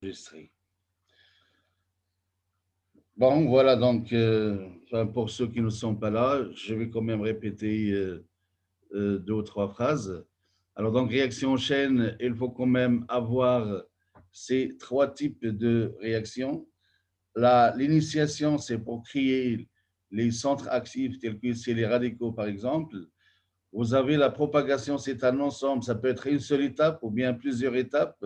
Enregistré. Bon, voilà, donc, pour ceux qui ne sont pas là, je vais quand même répéter deux ou trois phrases. Alors, donc, réaction en chaîne, il faut quand même avoir ces trois types de réactions. L'initiation, c'est pour créer les centres actifs tels que c'est les radicaux, par exemple. Vous avez la propagation, c'est un ensemble, ça peut être une seule étape ou bien plusieurs étapes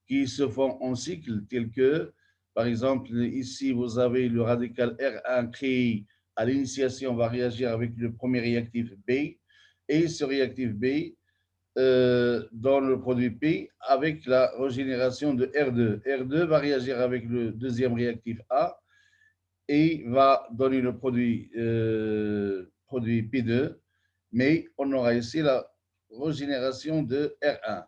qui se font en cycle, tels que, par exemple, ici, vous avez le radical R1 créé à l'initiation va réagir avec le premier réactif B, et ce réactif B dans le produit P avec la régénération de R2. R2 va réagir avec le deuxième réactif A et va donner le produit P2, mais on aura ici la régénération de R1.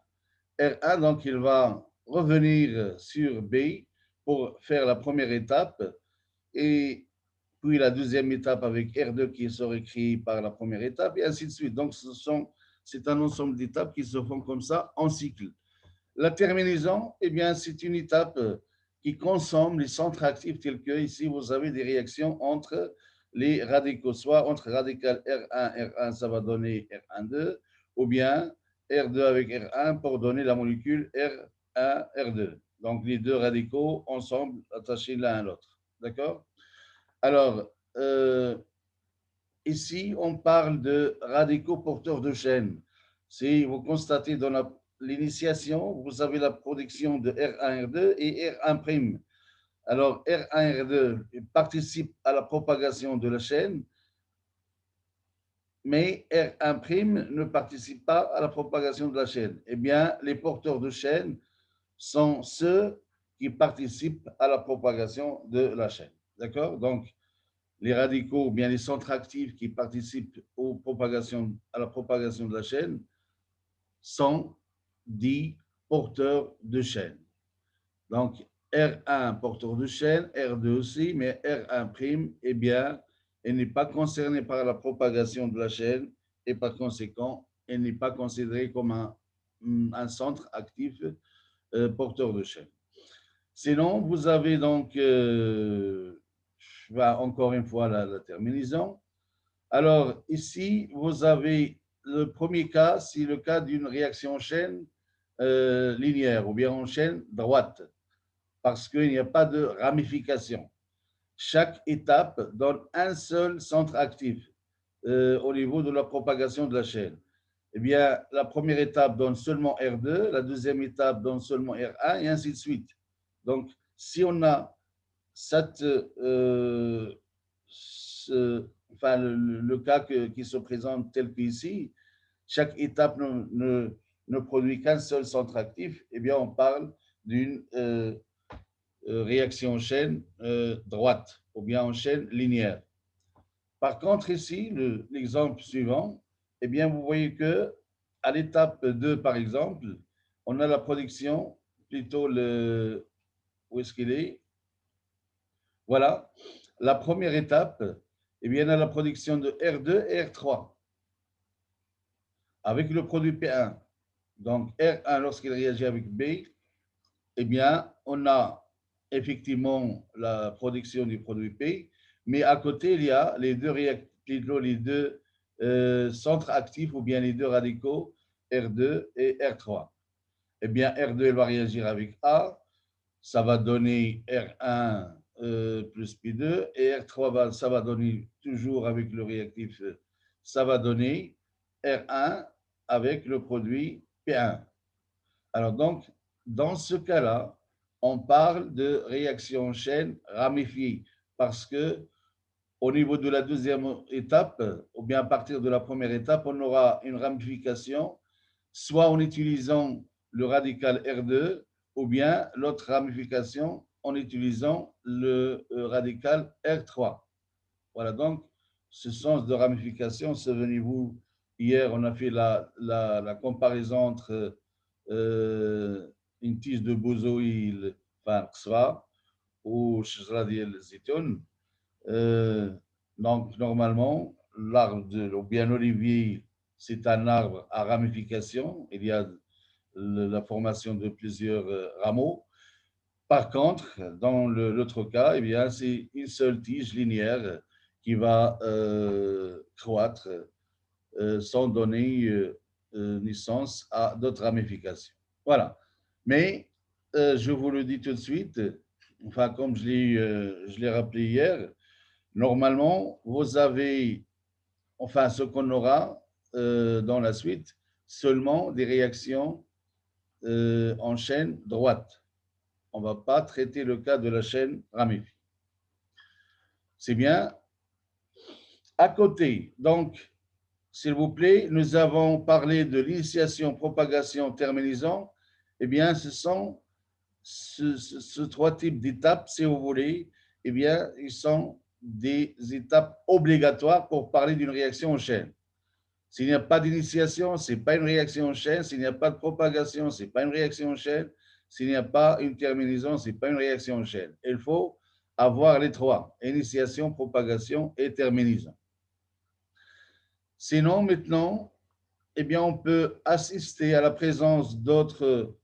R1, donc, il va revenir sur B pour faire la première étape et puis la deuxième étape avec R2 qui serait créée par la première étape et ainsi de suite. Donc, c'est un ensemble d'étapes qui se font comme ça en cycle. La terminaison, eh bien, c'est une étape qui consomme les centres actifs tels que ici, vous avez des réactions entre les radicaux, soit entre radical R1, R1, ça va donner R1,2, ou bien R2 avec R1 pour donner la molécule R1, R2. Donc, les deux radicaux ensemble attachés l'un à l'autre. D'accord? Alors, ici, on parle de radicaux porteurs de chaîne. Si vous constatez dans l'initiation, vous avez la production de R1, R2 et R1'. Alors, R1, R2 participe à la propagation de la chaîne, mais R1' ne participe pas à la propagation de la chaîne. Eh bien, les porteurs de chaîne sont ceux qui participent à la propagation de la chaîne. D'accord? Donc, les radicaux, ou bien les centres actifs qui participent à la propagation de la chaîne sont dits porteurs de chaîne. Donc, R1 porteur de chaîne, R2 aussi, mais R1', eh bien, elle n'est pas concernée par la propagation de la chaîne et par conséquent, elle n'est pas considérée comme un centre actif porteur de chaîne. Sinon, vous avez donc, encore une fois, la terminaison. Alors, ici, vous avez le premier cas, c'est le cas d'une réaction en chaîne linéaire ou bien en chaîne droite, parce qu'il n'y a pas de ramification. Chaque étape donne un seul centre actif au niveau de la propagation de la chaîne. Eh bien, la première étape donne seulement R2, la deuxième étape donne seulement R1, et ainsi de suite. Donc, si on a cette, enfin, le cas qui se présente tel qu'ici, chaque étape ne produit qu'un seul centre actif, eh bien, on parle d'une réaction en chaîne droite ou bien en chaîne linéaire. Par contre, ici, l'exemple suivant, eh bien, vous voyez que à l'étape 2, par exemple, on a la production, plutôt où est-ce qu'il est? Voilà. La première étape, eh bien, on a la production de R2 et R3 avec le produit P1. Donc, R1, lorsqu'il réagit avec B, eh bien, on a effectivement la production du produit P, mais à côté, il y a les deux centres actifs ou bien les deux radicaux R2 et R3. Eh bien, R2 va réagir avec A, ça va donner R1 plus P2, et R3, ça va donner toujours avec le réactif, ça va donner R1 avec le produit P1. Alors donc, dans ce cas-là, on parle de réaction en chaîne ramifiée parce que au niveau de la deuxième étape, ou bien à partir de la première étape, on aura une ramification, soit en utilisant le radical R2, ou bien l'autre ramification en utilisant le radical R3. Voilà, donc, ce sens de ramification, souvenez-vous, hier, on a fait la comparaison entre une tige de bozoïl, enfin, ksra, ou shjra diel zitoun. Donc, normalement, l'arbre, ou bien l'olivier, c'est un arbre à ramification. Il y a la formation de plusieurs rameaux. Par contre, dans l'autre cas, eh bien, c'est une seule tige linéaire qui va croître sans donner naissance à d'autres ramifications. Voilà. Mais je vous le dis tout de suite, enfin, comme je l'ai rappelé hier, normalement, vous avez, enfin, ce qu'on aura dans la suite, seulement des réactions en chaîne droite. On ne va pas traiter le cas de la chaîne ramifiée. C'est bien. À côté, donc, s'il vous plaît, nous avons parlé de l'initiation, propagation, terminaison. Eh bien, ce sont ces trois types d'étapes, si vous voulez, eh bien, ils sont des étapes obligatoires pour parler d'une réaction en chaîne. S'il n'y a pas d'initiation, ce n'est pas une réaction en chaîne. S'il n'y a pas de propagation, ce n'est pas une réaction en chaîne. S'il n'y a pas une terminaison, ce n'est pas une réaction en chaîne. Il faut avoir les trois, initiation, propagation et terminaison. Sinon, maintenant, eh bien, on peut assister à la présence d'autres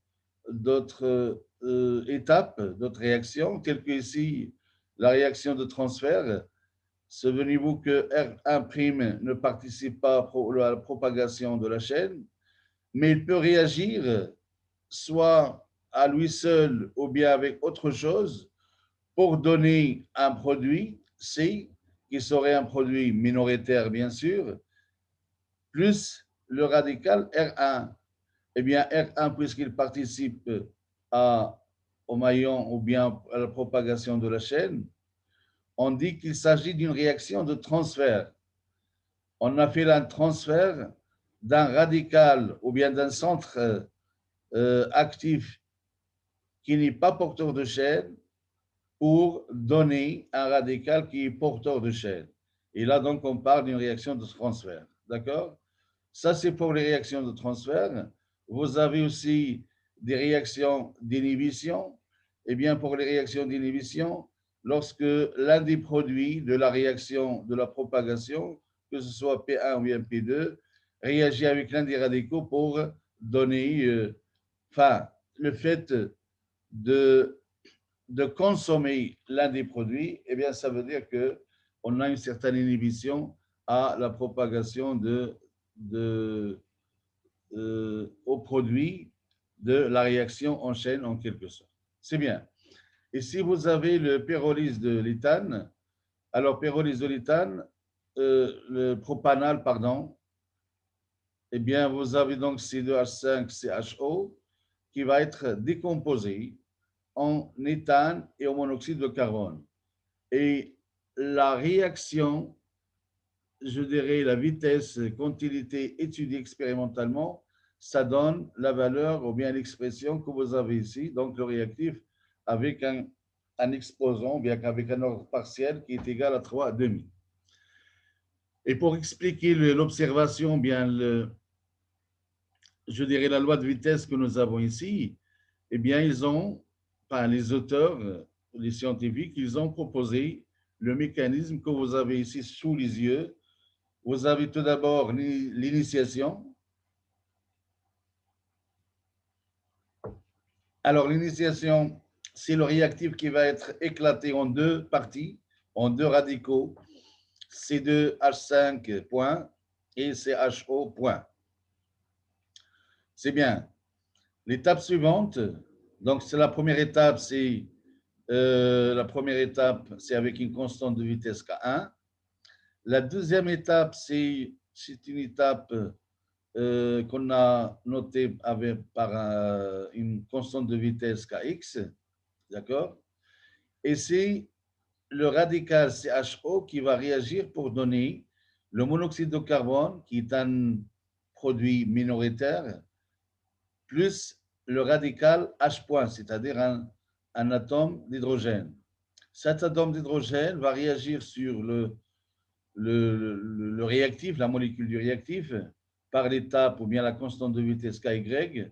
étapes, d'autres réactions, telles que ici, la réaction de transfert. Souvenez-vous que R1' ne participe pas à la propagation de la chaîne, mais il peut réagir soit à lui seul ou bien avec autre chose pour donner un produit C, qui serait un produit minoritaire, bien sûr, plus le radical R1. Eh bien, R1, puisqu'il participe au maillon ou bien à la propagation de la chaîne, on dit qu'il s'agit d'une réaction de transfert. On a fait un transfert d'un radical ou bien d'un centre actif qui n'est pas porteur de chaîne pour donner un radical qui est porteur de chaîne. Et là, donc, on parle d'une réaction de transfert. D'accord? Ça, c'est pour les réactions de transfert. Vous avez aussi des réactions d'inhibition. Eh bien, pour les réactions d'inhibition, lorsque l'un des produits de la réaction de la propagation, que ce soit P1 ou bien P2, réagit avec l'un des radicaux pour donner, enfin, le fait de consommer l'un des produits, eh bien, ça veut dire qu'on a une certaine inhibition à la propagation au produit de la réaction en chaîne, en quelque sorte. C'est bien. Et si vous avez le pyrolyse de l'éthane, alors pyrolyse de l'éthane, le propanal, pardon, eh bien, vous avez donc C2H5CHO qui va être décomposé en éthane et en monoxyde de carbone. Et la réaction, je dirais, la vitesse, quand il était étudié expérimentalement, ça donne la valeur ou bien l'expression que vous avez ici, donc le réactif avec un exposant, bien qu'avec un ordre partiel qui est égal à 3,5. Et pour expliquer l'observation, bien je dirais la loi de vitesse que nous avons ici, eh bien, ils ont, enfin, les auteurs, les scientifiques, ils ont proposé le mécanisme que vous avez ici sous les yeux. Vous avez tout d'abord l'initiation. Alors, l'initiation, c'est le réactif qui va être éclaté en deux parties, en deux radicaux, C2H5 point et CHO point. C'est bien. L'étape suivante, donc c'est la première étape, c'est avec une constante de vitesse K1. La deuxième étape, c'est une étape qu'on a notée par une constante de vitesse Kx, d'accord? Et c'est le radical CHO qui va réagir pour donner le monoxyde de carbone, qui est un produit minoritaire, plus le radical H', c'est-à-dire un atome d'hydrogène. Cet atome d'hydrogène va réagir sur le réactif, la molécule du réactif, par l'étape ou bien la constante de vitesse KY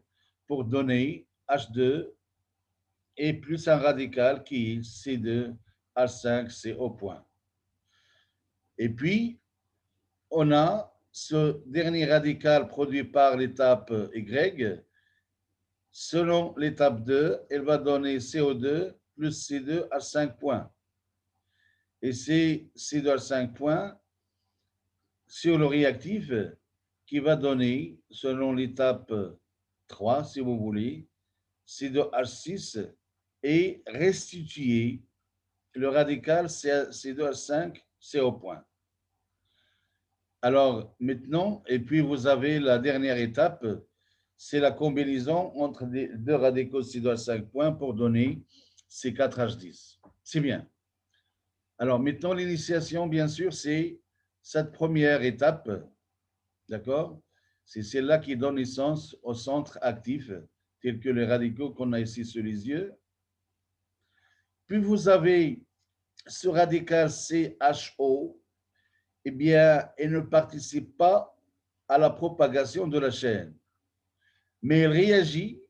pour donner H2 et plus un radical qui est C2H5CO'. Et puis, on a ce dernier radical produit par l'étape Y, Selon l'étape 2, elle va donner CO2 plus C2 à 5 points. Et c'est C2 à 5 points sur le réactif qui va donner, selon l'étape 3, si vous voulez, C2H6 et restituer le radical C2H5 CO point. Alors maintenant, et puis vous avez la dernière étape, c'est la combinaison entre les deux radicaux C2H5 points pour donner C4H10. C'est bien. Alors maintenant, l'initiation, bien sûr, c'est cette première étape, d'accord? C'est celle-là qui donne naissance au centre actif, tels que les radicaux qu'on a ici sous les yeux. Puis vous avez ce radical CHO, eh bien, il ne participe pas à la propagation de la chaîne, mais il réagit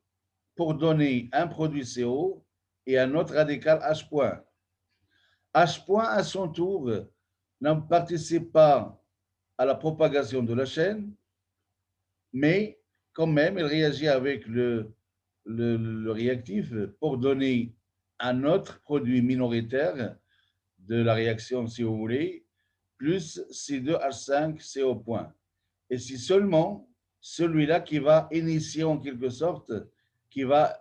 pour donner un produit CO et un autre radical H point. H point, à son tour, ne participe pas à la propagation de la chaîne, mais quand même, il réagit avec le réactif pour donner un autre produit minoritaire de la réaction, si vous voulez, plus C2H5CO point. Et c'est seulement celui-là qui va initier en quelque sorte, qui va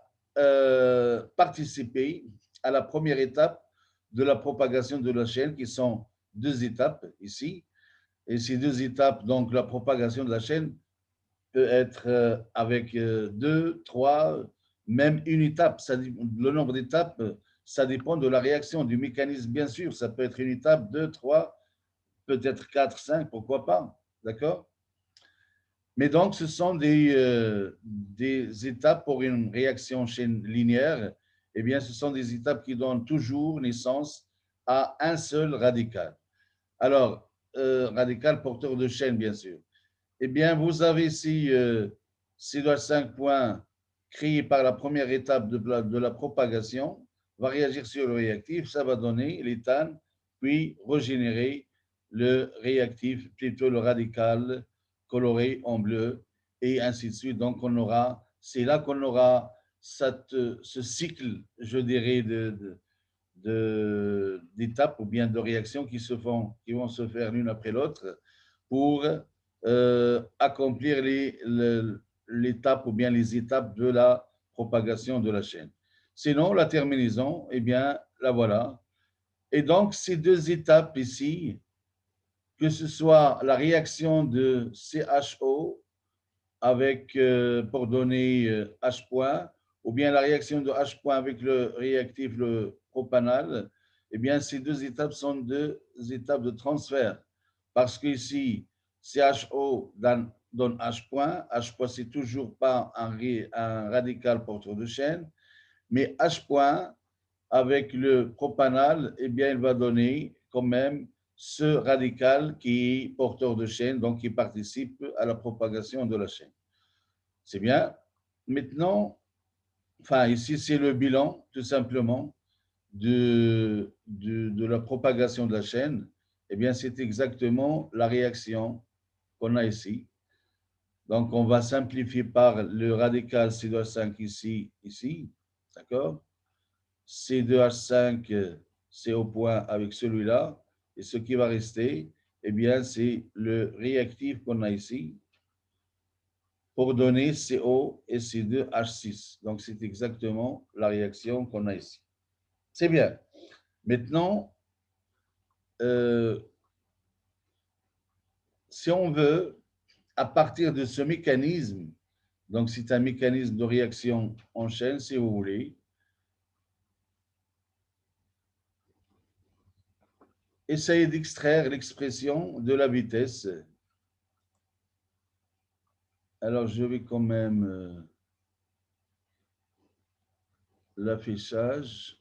participer à la première étape de la propagation de la chaîne, qui sont deux étapes ici. Et ces deux étapes, donc la propagation de la chaîne peut être avec deux, trois, même une étape. Le nombre d'étapes, ça dépend de la réaction, du mécanisme, bien sûr. Ça peut être une étape, deux, trois, peut-être quatre, cinq, pourquoi pas. D'accord? Mais donc, ce sont des étapes pour une réaction chaîne linéaire. Eh bien, ce sont des étapes qui donnent toujours naissance à un seul radical. Alors, radical porteur de chaîne, bien sûr. Eh bien, vous avez ici C5 points créé par la première étape de la propagation, va réagir sur le réactif, ça va donner l'éthane, puis régénérer le réactif, plutôt le radical coloré en bleu, et ainsi de suite. Donc, c'est là qu'on aura ce cycle, je dirais, d'étapes ou bien de réactions qui vont se faire l'une après l'autre pour accomplir l'étape ou bien les étapes de la propagation de la chaîne. Sinon, la terminaison, eh bien, la voilà. Et donc, ces deux étapes ici, que ce soit la réaction de CHO avec, pour donner H point, ou bien la réaction de H point avec le réactif, le propanal, eh bien, ces deux étapes sont deux étapes de transfert. Parce qu'ici, CHO donne H point. H point, c'est toujours pas un radical porteur de chaîne, mais H point, avec le propanal, eh bien, il va donner quand même ce radical qui est porteur de chaîne, donc qui participe à la propagation de la chaîne. C'est bien. Maintenant, enfin, ici, c'est le bilan, tout simplement, de la propagation de la chaîne. Eh bien, c'est exactement la réaction qu'on a ici. Donc, on va simplifier par le radical C2H5 ici, d'accord? C2H5, c'est au point avec celui-là. Et ce qui va rester, eh bien, c'est le réactif qu'on a ici, pour donner CO et C2H6. Donc, c'est exactement la réaction qu'on a ici. C'est bien. Maintenant, si on veut, à partir de ce mécanisme, donc c'est un mécanisme de réaction en chaîne, si vous voulez, essayez d'extraire l'expression de la vitesse. Alors, je vais quand même l'affichage,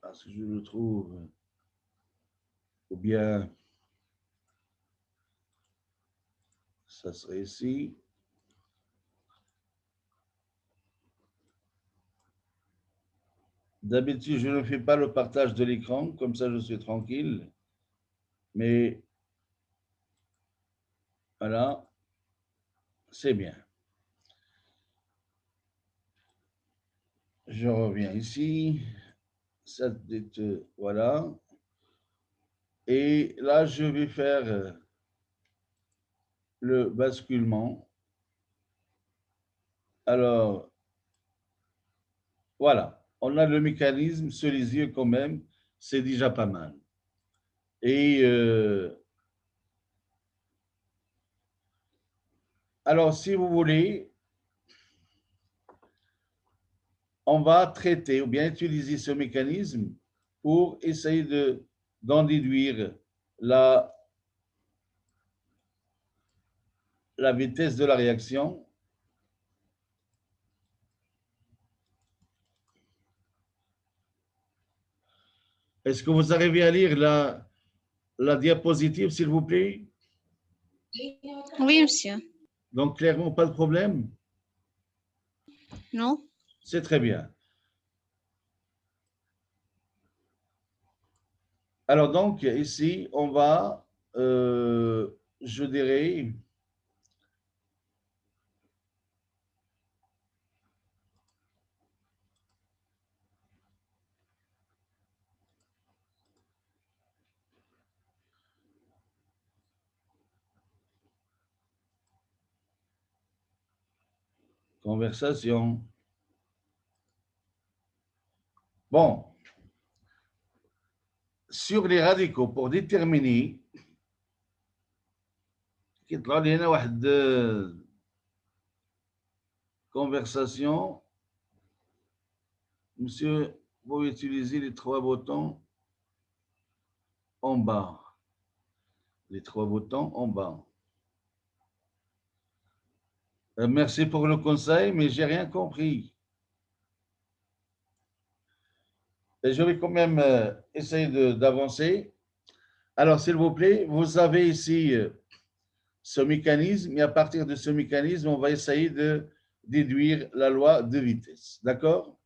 parce que je le trouve, ou bien, ça serait ici. D'habitude, je ne fais pas le partage de l'écran, comme ça je suis tranquille. Mais voilà, c'est bien. Je reviens ici. Voilà. Et là, je vais faire le basculement. Alors, voilà. On a le mécanisme sous les yeux quand même. C'est déjà pas mal. Et alors, si vous voulez, on va traiter ou bien utiliser ce mécanisme pour essayer d'en déduire la vitesse de la réaction. Est-ce que vous arrivez à lire la diapositive, s'il vous plaît? Oui, monsieur. Donc, clairement, pas de problème? Non. C'est très bien. Alors, donc, ici, on va, je dirais, conversation. Bon, sur les radicaux, pour déterminer, كيطلع لي هنا واحد conversation. Monsieur, vous utilisez les 3 boutons en bas. Les 3 boutons en bas. Merci pour le conseil, mais j'ai rien compris. Et je vais quand même essayer d'avancer. Alors, s'il vous plaît, vous avez ici ce mécanisme, et à partir de ce mécanisme, on va essayer de déduire la loi de vitesse. D'accord?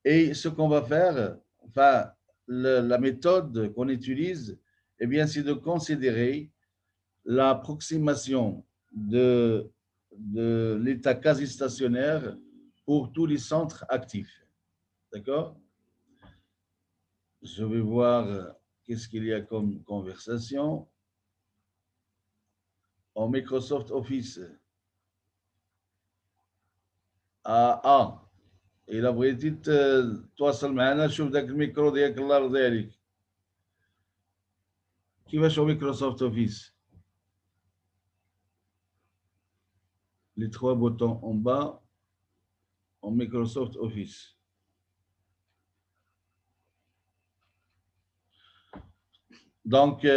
Et ce qu'on va faire, enfin, la méthode qu'on utilise, eh bien, c'est de considérer l'approximation de l'état quasi stationnaire pour tous les centres actifs. D'accord? Je vais voir qu'est-ce qu'il y a comme conversation. En Microsoft Office. إلا بغيتي تواصل معنا شوف داك الميكرو ديالك الله يرضي عليك. كيفاش هو مايكروسوفت اوفيس؟ Les 3 boutons en bas en Microsoft Office. Donc,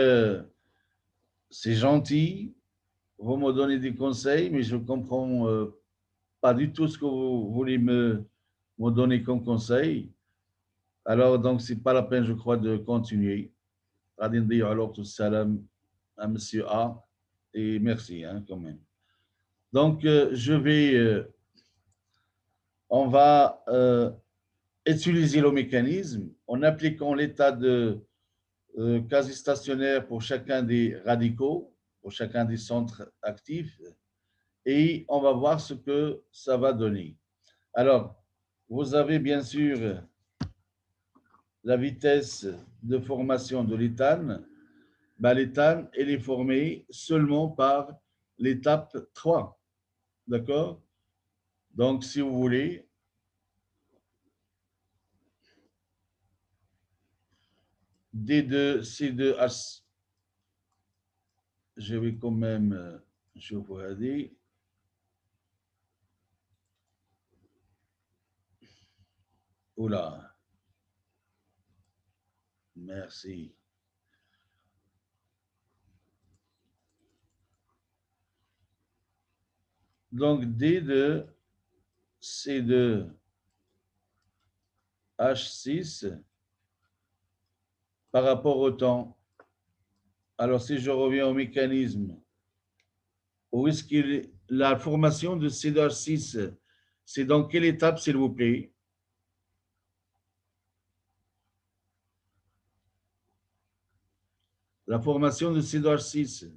c'est gentil, vous me donnez des conseils, mais je ne comprends pas du tout ce que vous voulez me donner comme conseil. Alors, donc, ce n'est pas la peine, je crois, de continuer. غادي نضيعوا الوقت والسلام à Monsieur A. Et merci, hein, quand même. Donc, on va utiliser le mécanisme en appliquant l'état de quasi stationnaire pour chacun des radicaux, pour chacun des centres actifs, et on va voir ce que ça va donner. Alors, vous avez bien sûr la vitesse de formation de l'éthane. L'éthane, elle est formée seulement par l'étape 3. D'accord? Donc, si vous voulez, D2C2H, je vais quand même, je vous ai dit, oula, merci. Donc, D2C2H6 par rapport au temps. Alors, si je reviens au mécanisme, où est-ce que la formation de C2H6, c'est dans quelle étape, s'il vous plaît? La formation de C2H6.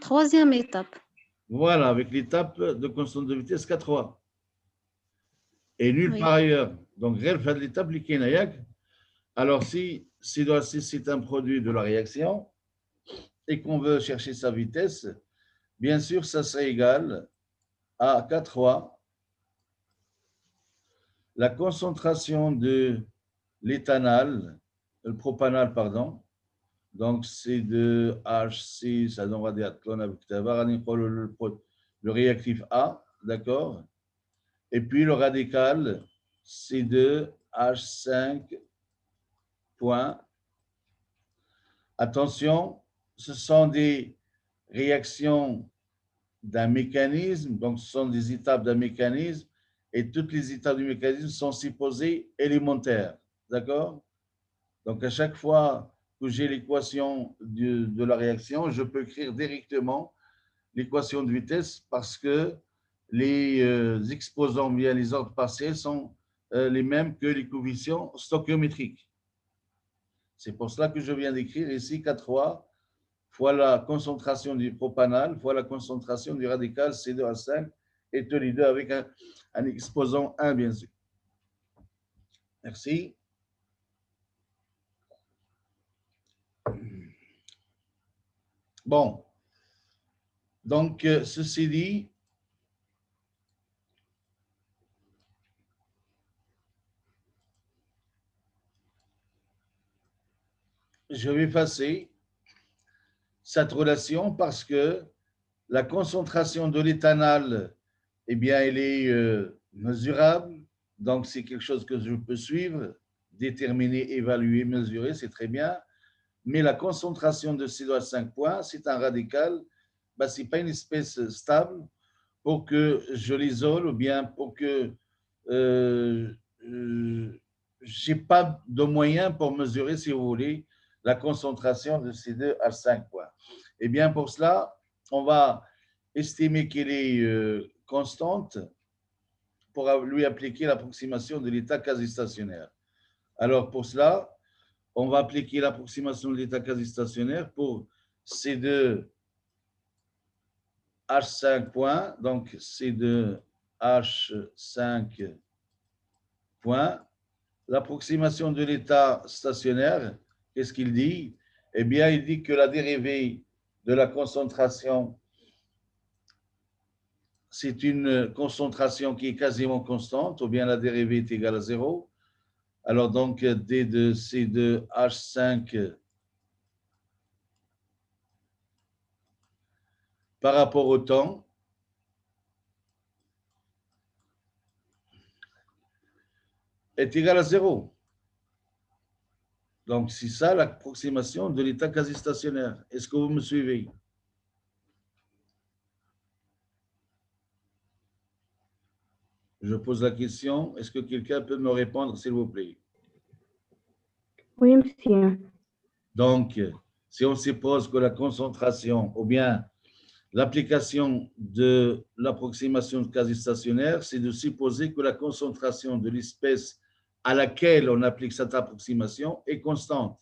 3e étape. Voilà, avec l'étape de constante de vitesse K3. et nulle Oui. part ailleurs. Donc, l'étape alors si C2H6 c'est un produit de la réaction et qu'on veut chercher sa vitesse, bien sûr, ça serait égal à 4 fois la concentration de l'éthanol, le propanol, pardon. Donc, c'est de H6, on va dire le réactif A, d'accord? Et puis le radical, c'est de H5 point. Attention, ce sont des réactions d'un mécanisme, donc ce sont des étapes d'un mécanisme, et toutes les étapes du mécanisme sont supposées élémentaires, d'accord? Donc à chaque fois que j'ai l'équation de la réaction, je peux écrire directement l'équation de vitesse parce que les exposants bien les ordres partiels sont les mêmes que les coefficients stoichiométriques. C'est pour cela que je viens d'écrire ici 4 fois la concentration du propanal fois la concentration du radical C2H5 et tous les deux avec un exposant 1, bien sûr. Merci. Bon. Donc, ceci dit, je vais effacer cette relation parce que la concentration de l'éthanol, eh bien, elle est mesurable. Donc, c'est quelque chose que je peux suivre, déterminer, évaluer, mesurer, c'est très bien. Mais la concentration de CO5 points, c'est un radical, ben, ce n'est pas une espèce stable pour que je l'isole ou bien pour que je n'ai pas de moyen pour mesurer, si vous voulez, la concentration de ces deux H5 points. Et bien pour cela, on va estimer qu'elle est constante pour lui appliquer l'approximation de l'état quasi-stationnaire. Alors pour cela, on va appliquer l'approximation de l'état quasi-stationnaire pour ces deux H5 points, donc C2 H5 points. L'approximation de l'état stationnaire, qu'est-ce qu'il dit? Eh bien, il dit que la dérivée de la concentration, c'est une concentration qui est quasiment constante, ou bien la dérivée est égale à 0. Alors donc, D de C2 H5 par rapport au temps, est égal à 0. Donc, c'est ça l'approximation de l'état quasi-stationnaire. Est-ce que vous me suivez? Je pose la question. Est-ce que quelqu'un peut me répondre, s'il vous plaît? Oui, monsieur. Donc, si on suppose que la concentration, ou bien l'application de l'approximation quasi-stationnaire, c'est de supposer que la concentration de l'espèce à laquelle on applique cette approximation est constante.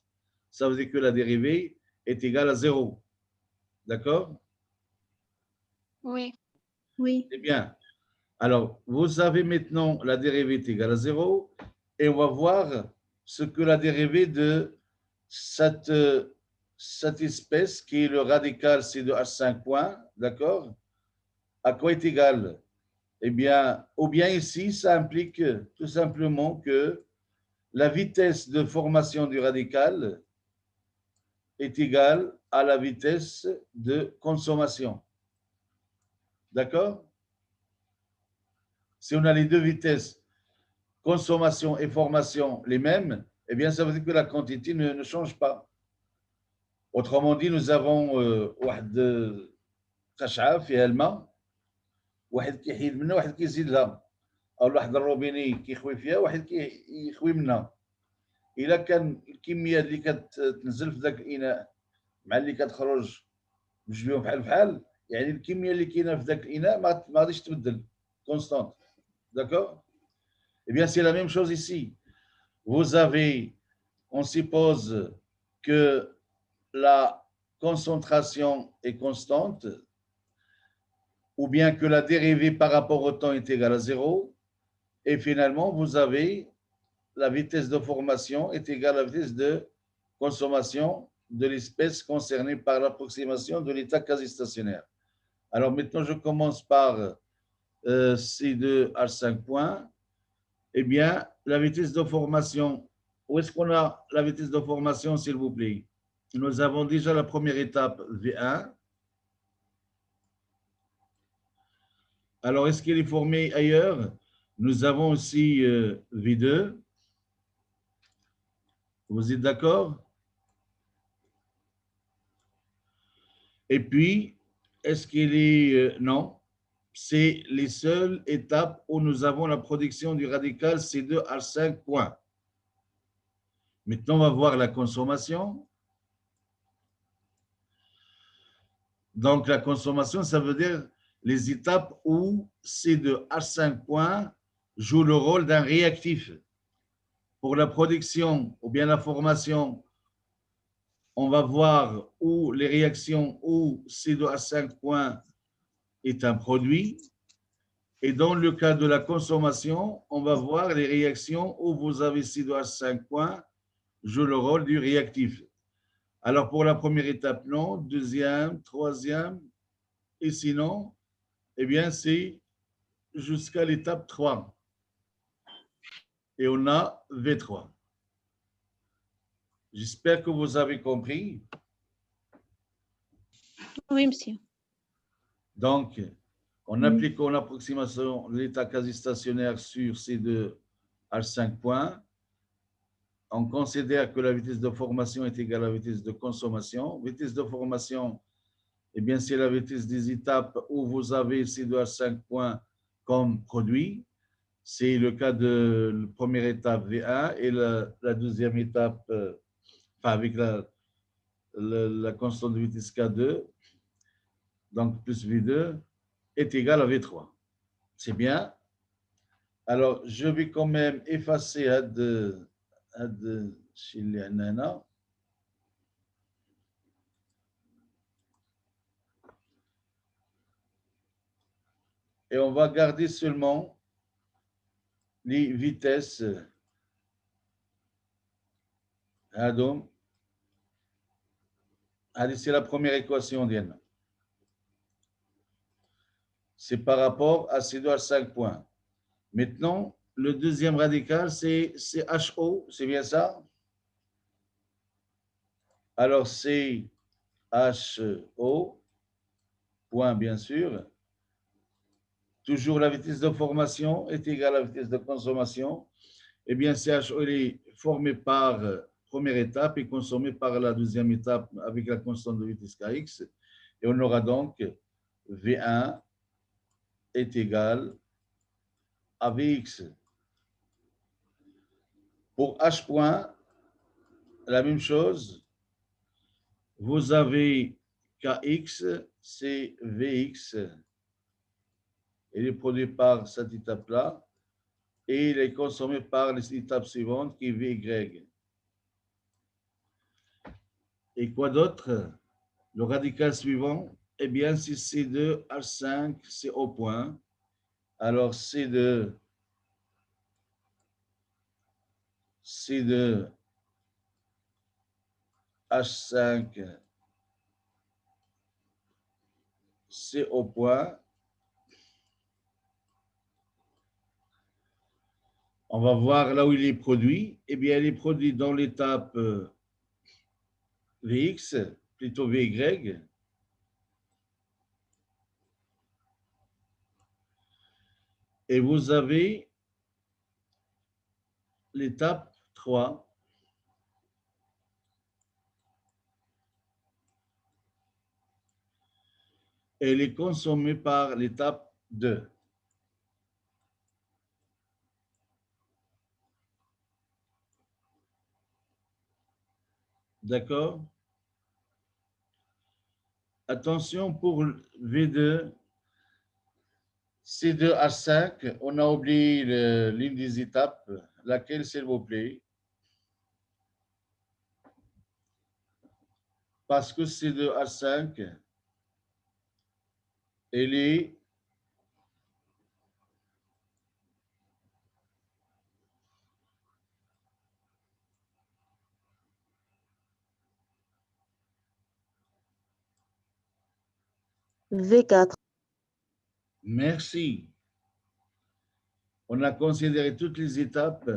Ça veut dire que la dérivée est égale à 0. D'accord? Oui. Oui. Eh bien, alors, vous avez maintenant la dérivée est égale à 0 et on va voir ce que la dérivée de cette espèce qui est le radical C de H5 points, d'accord? À quoi est égal? Eh bien, ou bien ici, ça implique tout simplement que la vitesse de formation du radical est égale à la vitesse de consommation. D'accord? Si on a les deux vitesses, consommation et formation les mêmes, eh bien, ça veut dire que la quantité ne change pas. Autrement dit, nous avons واحد قشعة فيها الماء واحد كيحيد منها واحد كيزيد لها أو واحد الروبيني كيخوي فيها واحد كيخوي منها. إلا كان الكمية اللي كتنزل في ذاك الإناء مع اللي كتخرج بجوجهم بحال يعني الكمية اللي كاينة في ذاك الإناء ما غاديش تبدل كونستانت. D'accord? Eh bien, c'est la même chose ici. Vous avez, on suppose que la concentration est constante ou bien que la dérivée par rapport au temps est égale à 0. Et finalement, vous avez la vitesse de formation est égale à la vitesse de consommation de l'espèce concernée par l'approximation de l'état quasi-stationnaire. Alors maintenant, je commence par C2H5 points. Eh bien, la vitesse de formation, où est-ce qu'on a la vitesse de formation, s'il vous plaît? Nous avons déjà la première étape, V1. Alors, est-ce qu'elle est formée ailleurs? Nous avons aussi V2. Vous êtes d'accord? Et puis, est-ce qu'elle est... non, c'est les seules étapes où nous avons la production du radical C2H5 points. Maintenant, on va voir la consommation. Donc, la consommation, ça veut dire les étapes où C2H5 points joue le rôle d'un réactif. Pour la production ou bien la formation, on va voir où les réactions où C2H5 points est un produit. Et dans le cas de la consommation, on va voir les réactions où vous avez C2H5 points joue le rôle du réactif. Alors, pour la première étape, non. Deuxième, troisième. Et sinon, eh bien, c'est jusqu'à l'étape 3. Et on a V3. J'espère que vous avez compris. Oui, monsieur. Donc, en appliquant l'approximation de l'état quasi-stationnaire sur ces deux H5 points, on considère que la vitesse de formation est égale à la vitesse de consommation. Vitesse de formation, eh bien, c'est la vitesse des étapes où vous avez ces deux H5 points comme produit. C'est le cas de la première étape V1 et la deuxième étape, avec la constante de vitesse K2, donc plus V2, est égal à V3. C'est bien. Alors, je vais quand même effacer Chilenana. Et on va garder seulement les vitesses. Donc, allez, c'est la première équation, Diane. C'est par rapport à ces deux à 5 points. Maintenant, le deuxième radical, c'est HO, c'est bien ça? Alors, c'est HO, point bien sûr. Toujours la vitesse de formation est égale à la vitesse de consommation. Eh bien, CHO est formé par première étape et consommé par la deuxième étape avec la constante de vitesse Kx. Et on aura donc V1 est égal à Vx. Pour H point, la même chose. Vous avez Kx, c'est Vx. Il est produit par cette étape-là et il est consommé par les étapes suivantes qui est Vy. Et quoi d'autre? Le radical suivant, eh bien, si C2, H5, c'est au point. Alors, C2, H5, c'est au point. On va voir là où il est produit. Eh bien, il est produit dans l'étape Vx, plutôt Vy. Et vous avez l'étape 3. Elle est consommée par l'étape 2. D'accord? Attention pour V2, C2H5, on a oublié l'une des étapes, laquelle, s'il vous plaît? Parce que C2H5, elle est V4. Merci. On a considéré toutes les étapes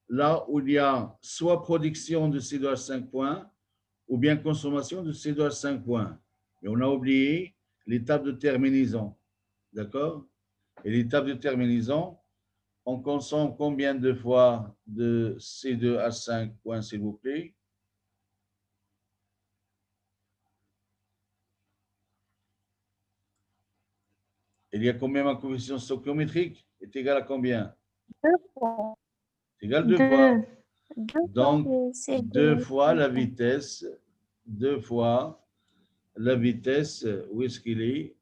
là où il y a soit production de C2H 5 points ou bien consommation de C2H 5 points. Mais on a oublié l'étape de terminaison. D'accord? Et l'étape de terminaison, on consomme combien de fois de C2H5 points, s'il vous plaît? Il y a combien un coefficient stoichiométrique est égal à combien? 2 fois. C'est égal 2 fois. Donc, c'est 2 fois la vitesse, 2 fois la vitesse, où est-ce qu'il est?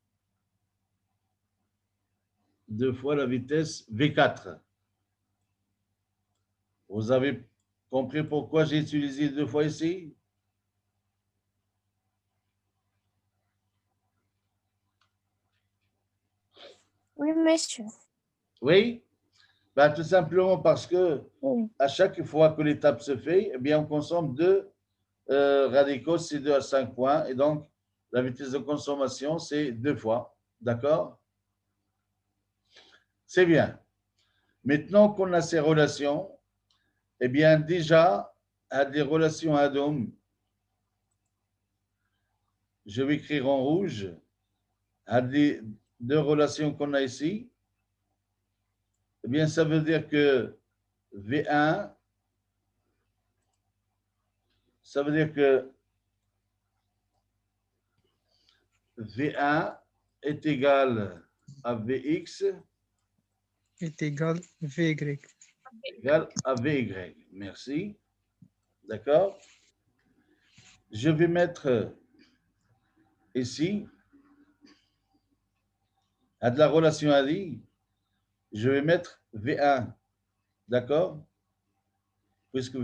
2 fois la vitesse V4. Vous avez compris pourquoi j'ai utilisé 2 fois ici? Oui, monsieur. Oui? Ben, tout simplement parce que Oui. à chaque fois que l'étape se fait, eh bien, on consomme 2 radicaux C2 à 5 points. Et donc, la vitesse de consommation, c'est 2 fois. D'accord? C'est bien. Maintenant qu'on a ces relations, eh bien, déjà, à des relations ad hoc, je vais écrire en rouge, à des 2 relations qu'on a ici, eh bien, ça veut dire que V1, ça veut dire que V1 est égal à Vx est égal Vy. égal à Vy. Merci. D'accord? Je vais mettre ici, à de la relation à dit, je vais mettre V1. D'accord? Puisque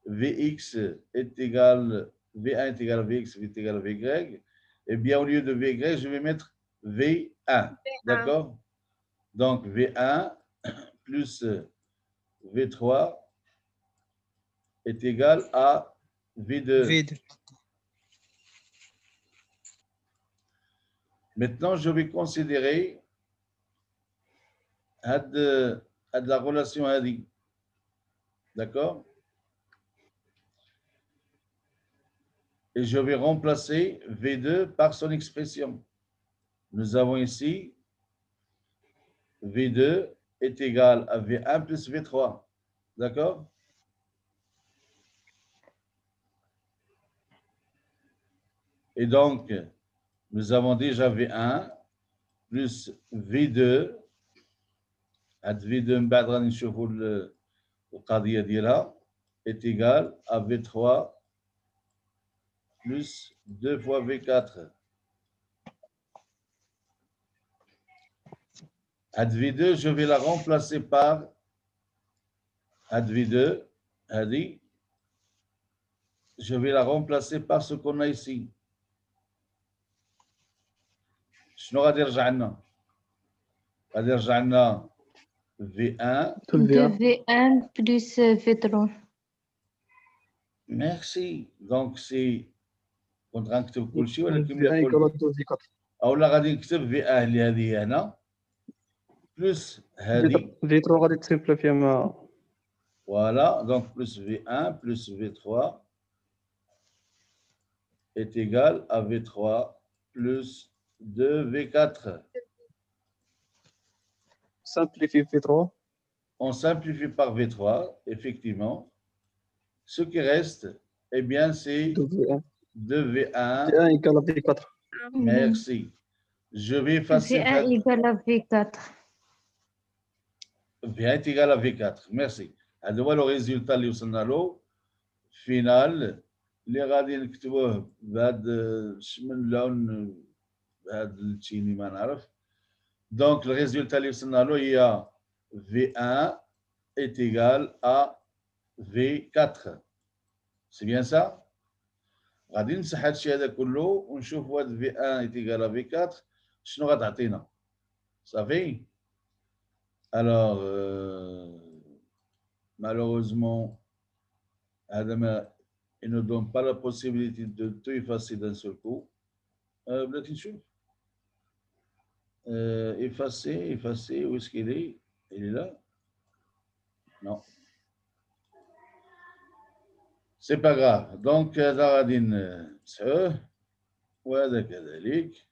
Vx est égal, V1 est égal à Vx, V est égal à Vy, eh bien, au lieu de Vy, je vais mettre V1. D'accord? Donc, V1 plus V3 est égal à V2. Vide. Maintenant, je vais considérer à de la relation ADI. D'accord? Et je vais remplacer V2 par son expression. Nous avons ici V2 est égal à V1 plus V3. D'accord? Et donc, nous avons déjà V1 plus V2. هاد V2 من بعد غادي نشوفوا القضية ديالها est égal à V3 plus 2 fois V4. Ad V2, je vais la remplacer par Ad V2, هذه, je vais la remplacer par ce qu'on a ici. شنو غادي يرجع لنا؟ غادي يرجع لنا V1. 2V1 plus V3. Merci. Donc, c'est كنت غنكتب كل شيء ولكن V1 يقول égale 2V4. اولا غادي نكتب V1 اللي هذه هنا بلس هذه. V3 غادي تسيمبليفي مع Voilà, donc plus V1 plus V3 est égal à V3 plus 2V4. simplifie V3. On simplifie par V3, effectivement. Ce qui reste, eh bien, c'est 2V1. 2V1. V1 égale à V4. Merci. Je vais effacer V1 égale à V4. V1 est égal à V4. Merci. هذا le résultat اللي وصلنا له فينال اللي غادي نكتبوه بهذا من لون بهذا التشيني ما نعرف. Donc le résultat اللي وصلنا له هي V1 est égal à V4. C'est bien ça? غادي نمسح هذا الشيء هذا كله ونشوفوا هذا V1 est égal à V4 شنو غتعطينا. صافي؟ Alors malheureusement il ne donne pas la possibilité de tout effacer d'un seul coup. بلاتي نشوف Effacer, où est-ce qu'il est? Il est là? Non. C'est pas grave. Donc, هذا غادي نمسحوه وهذا كذلك.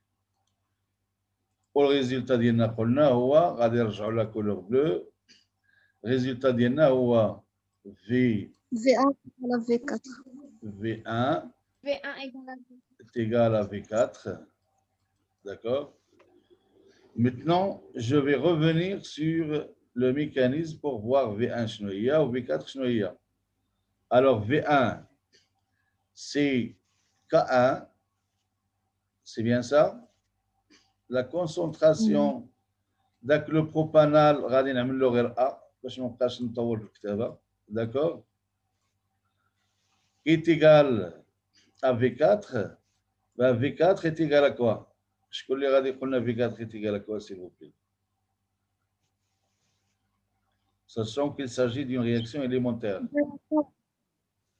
والريزلتا ديالنا قلنا هو غادي نرجعوا لا كولور بلو. الريزلتا ديالنا هو V V1 égale à V4. V1 V1 égale à V4. est égal à V4. D'accord? Maintenant, je vais revenir sur le mécanisme pour voir V1 شنو هي ou V4 شنو هي. Alors, V1, c'est K1, c'est bien ça? La concentration داك لو بروبانال غادي نعمل له غير A باش ما نبقاش نطول في الكتابة. D'accord? Est égal à V4. Ben, V4 est égal à quoi? شكون اللي غادي يقول لنا V4 est égal à quoi, s'il vous plaît? Sachant qu'il s'agit d'une réaction élémentaire.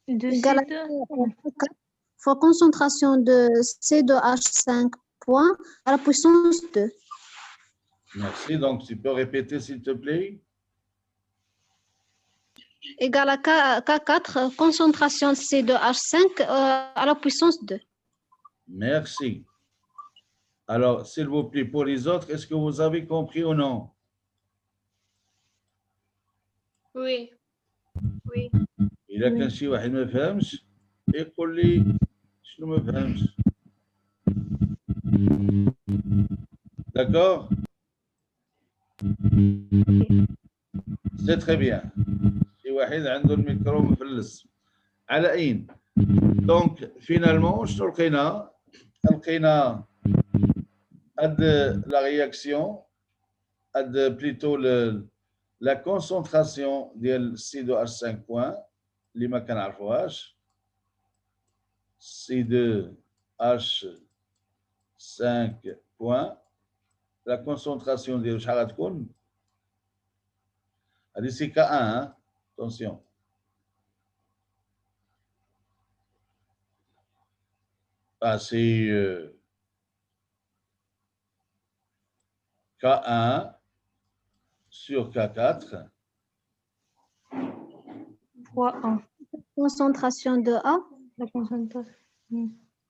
De Égale à C2. V4 fois concentration de C2H5 point à la puissance 2. Merci. Donc, tu peux répéter, s'il te plaît? Égale à K4, concentration C2H5 à la puissance 2. Merci. Alors, s'il vous plaît, pour les autres, est-ce que vous avez compris ou non? Oui. Oui. إذا كان شي واحد ما فهمش يقول لي شنو ما فهمش. D'accord? C'est très bien. شي واحد عنده الميكرو مفلس. على أين؟ دونك فينالمون شنو لقينا؟ لقينا هاد لا رياكسيون هاد بليتو لا كونسونطراسيون ديال C2H5 بوان اللي ما كنعرفوهاش. C2H5 بوان لا كونسونطراسيون ديالو شحال غتكون؟ هادي سي K1. Attention. Ah, c'est K1 sur K4. Fois 1. Concentration de A. La concentration.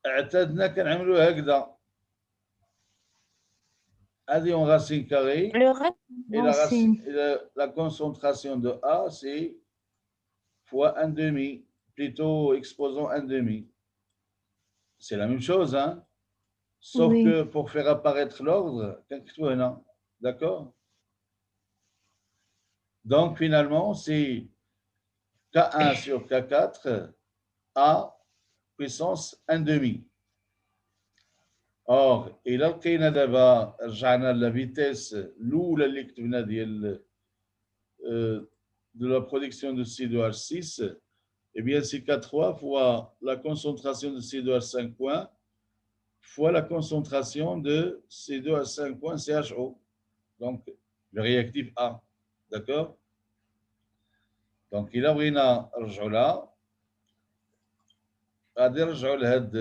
اعتدنا كنعملوا هكذا. هذه en racine carrée. Le reste. Et la concentration de A, c'est fois 1,5, plutôt exposant 1,5. C'est la même chose, hein? Sauf Oui. que pour faire apparaître l'ordre, d'accord? Donc finalement, c'est K1 sur K4, A puissance 1,5. Or, إلا لقينا دابا رجعنا la vitesse الأولى اللي كتبنا ديال de la production de C2H6, eh bien c'est K3 fois la concentration de C2H5 points fois la concentration de C2H5 points CHO, donc le réactif A, d'accord? Donc il a بغينا نرجعوا لها غادي نرجعوا لهاد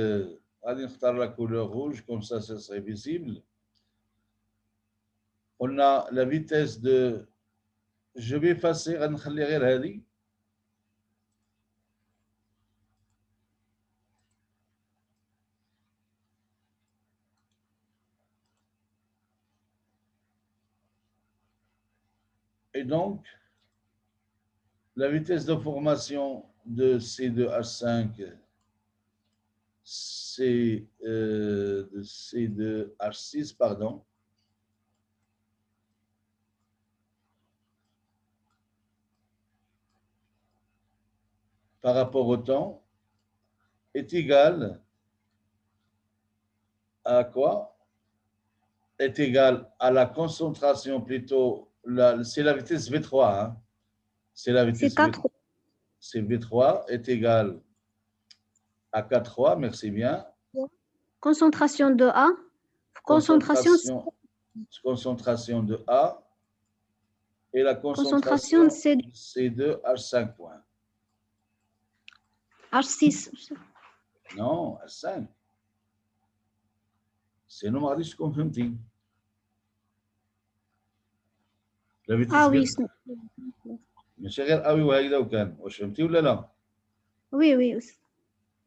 غادي نختار la couleur rouge comme ça ce serait visible. On a la vitesse de je vais effacer غنخلي غير هذه. Et donc, la vitesse de formation de C2H5, c'est de C2H6, pardon, par rapport au temps, est égal à quoi? Est égal à la concentration plutôt, c'est la vitesse V3, hein? C'est la vitesse V3. C'est V3 est égal à K3, merci bien. Concentration de A. Concentration de A et la concentration de C2H5 points. H6. Non, H5. C'est nous, Marius, qu'on fait. La vitesse Ah oui, ماشي غير ah oui وهكذا وكان واش فهمتي ولا لا؟ oui, oui.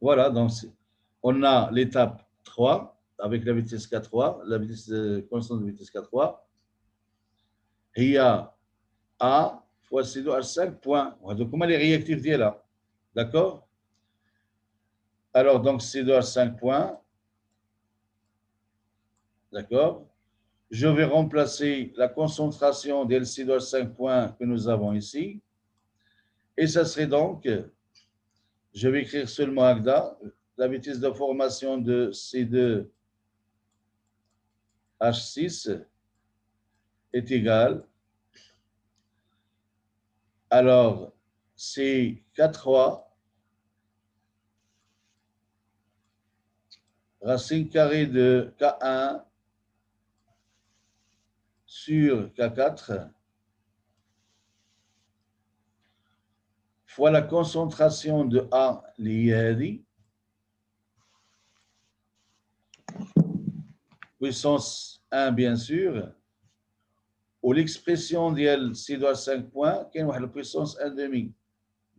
Voilà, donc on a l'étape 3 avec la vitesse K3, la vitesse constante de vitesse K3. Il y a A fois C2 H5 point. Donc, comment les réactifs là? D'accord? Alors, donc, C2 H5 points. D'accord? Je vais remplacer la concentration de C2 H5 points que nous avons ici. Et ça serait donc, je vais écrire seulement Agda, la vitesse de formation de C2 H6 est égale. Alors, c'est K3 racine carrée de K1 sur K4 fois la concentration de A liée puissance 1 bien sûr, ou l'expression d'L C doit 5 points, qui est la puissance 1 demi.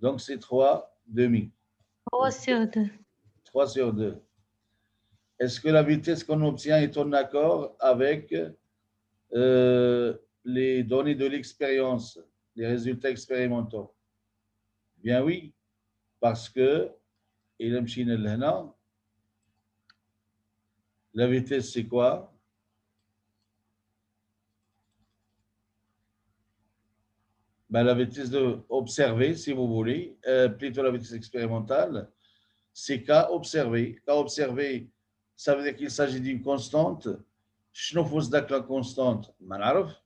Donc c'est 3 demi. 3 sur 2. 3 sur 2. Est-ce que la vitesse qu'on obtient est en accord avec les données de l'expérience, les résultats expérimentaux? Bien oui, parce que la vitesse c'est quoi? Ben, la vitesse observée, si vous voulez, plutôt la vitesse expérimentale, c'est K observé. K observé, ça veut dire qu'il s'agit d'une constante. شنو في وسط la constante? ما نعرف.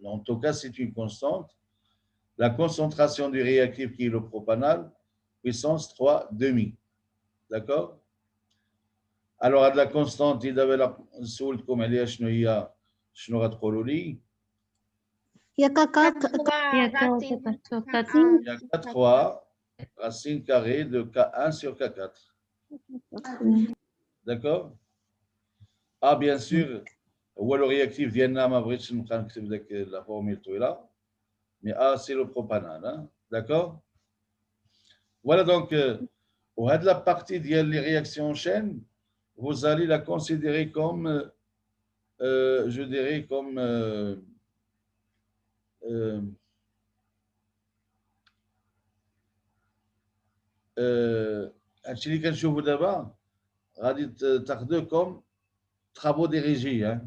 En tout cas, c'est une constante. La concentration du réactif qui est le propanal, puissance 3 demi. D'accord? Alors, à la constante, il avait la سولتكم عليها شنو غتقولوا لي؟ Il y a K4, Il y a 4 sur 4. Il y a K3 racine carrée de K1 sur K4. D'accord? Ah, bien sûr, ou le réactif d'Yenna, ma britche, la formule tout est là. Mais A, c'est le propanal. Hein? D'accord? Voilà donc, la partie des réactions en chaîne, vous allez la considérer comme, je dirais, comme هادشي اللي كنشوفوا دابا غادي تاخذوه comme travaux des régies. Hein?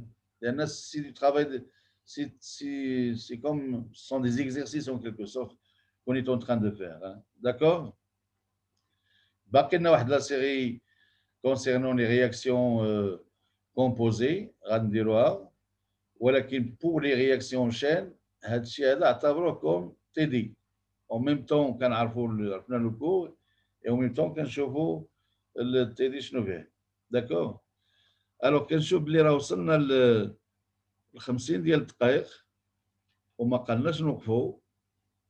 C'est du travail, c'est comme, ce sont des exercices en quelque sorte qu'on est en train de faire. Hein? D'accord? باقي la série concernant les réactions composées, غنديروها, ولكن pour les réactions en chaîne, هادشي هذا اعتبروه comme TD. En même temps كنعرفوا عرفنا le cours et en même temps كنشوفوا le TD شنو فيه. D'accord? Alors كنشوف بلي راه وصلنا ل 50 ديال الدقائق وما قالناش نوقفوا.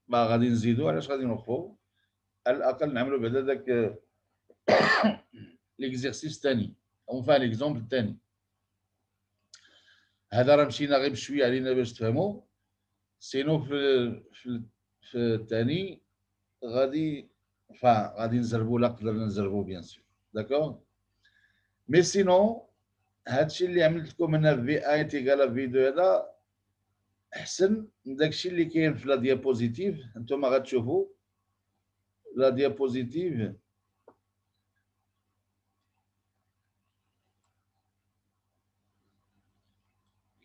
ما غادي نزيدوا. علاش غادي نوقفوا؟ على الاقل نعملوا بعدا داك ليكزيرسيس الثاني، اونفا ليكزومبل الثاني. هذا راه مشينا غير بشويه علينا باش تفهموا. سينو في الثاني غادي نزربوا. لا قدرنا نزربوا بيان سور. داكور. مي سينو هادشي اللي عملت لكم هنا في اي تيغالا في 2 هذا احسن من داكشي اللي كاين في لا ديابوزيتيف. انتما غتشوفوا لا ديابوزيتيف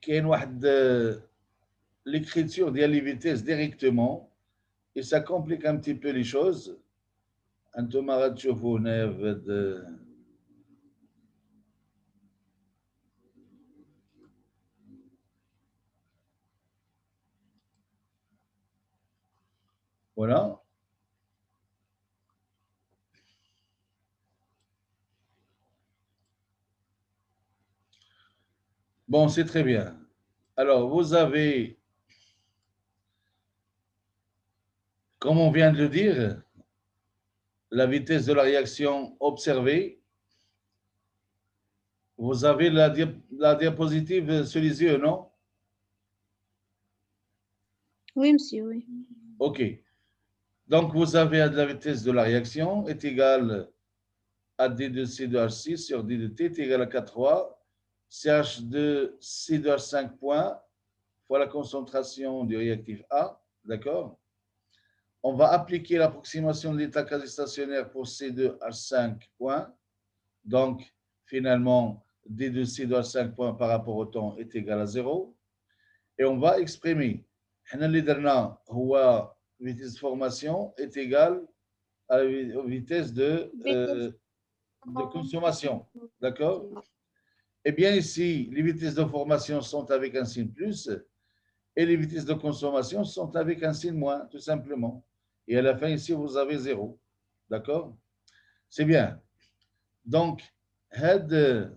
كاين واحد l'écriture ديال لي فيتيس directement et ça complique un petit peu les choses. انتما غتشوفوا هنايا في هاد voilà. Bon, c'est très bien. Alors, vous avez, comme on vient de le dire, la vitesse de la réaction observée. Vous avez la diapositive sous les yeux, non? Oui, monsieur, oui. OK. Donc, vous avez la vitesse de la réaction est égale à d de C2H6 sur d de T est égal à K3 CH de C2H5 point fois la concentration du réactif A, d'accord? On va appliquer l'approximation de l'état quasi-stationnaire pour C2H5 point. Donc, finalement, d de C2H5 point par rapport au temps est égal à 0. Et on va exprimer. La vitesse de formation est égale à la vitesse de consommation. D'accord? Eh bien, ici, les vitesses de formation sont avec un signe plus et les vitesses de consommation sont avec un signe moins, tout simplement. Et à la fin, ici, vous avez 0. D'accord? C'est bien. Donc, هذه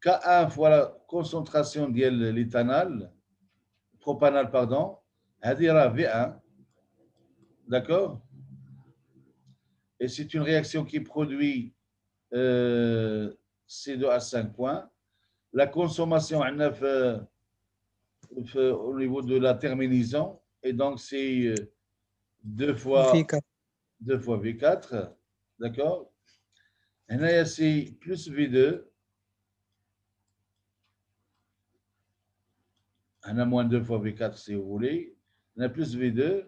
K1 fois la concentration de l'éthanol, propanol, pardon, هذه راه V1. D'accord? Et c'est une réaction qui produit C2H5 points. La consommation au niveau de la terminaison, et donc c'est 2 fois V4. V4. D'accord? Et c'est plus V2. On a moins 2 fois V4 si vous voulez. On a plus V2.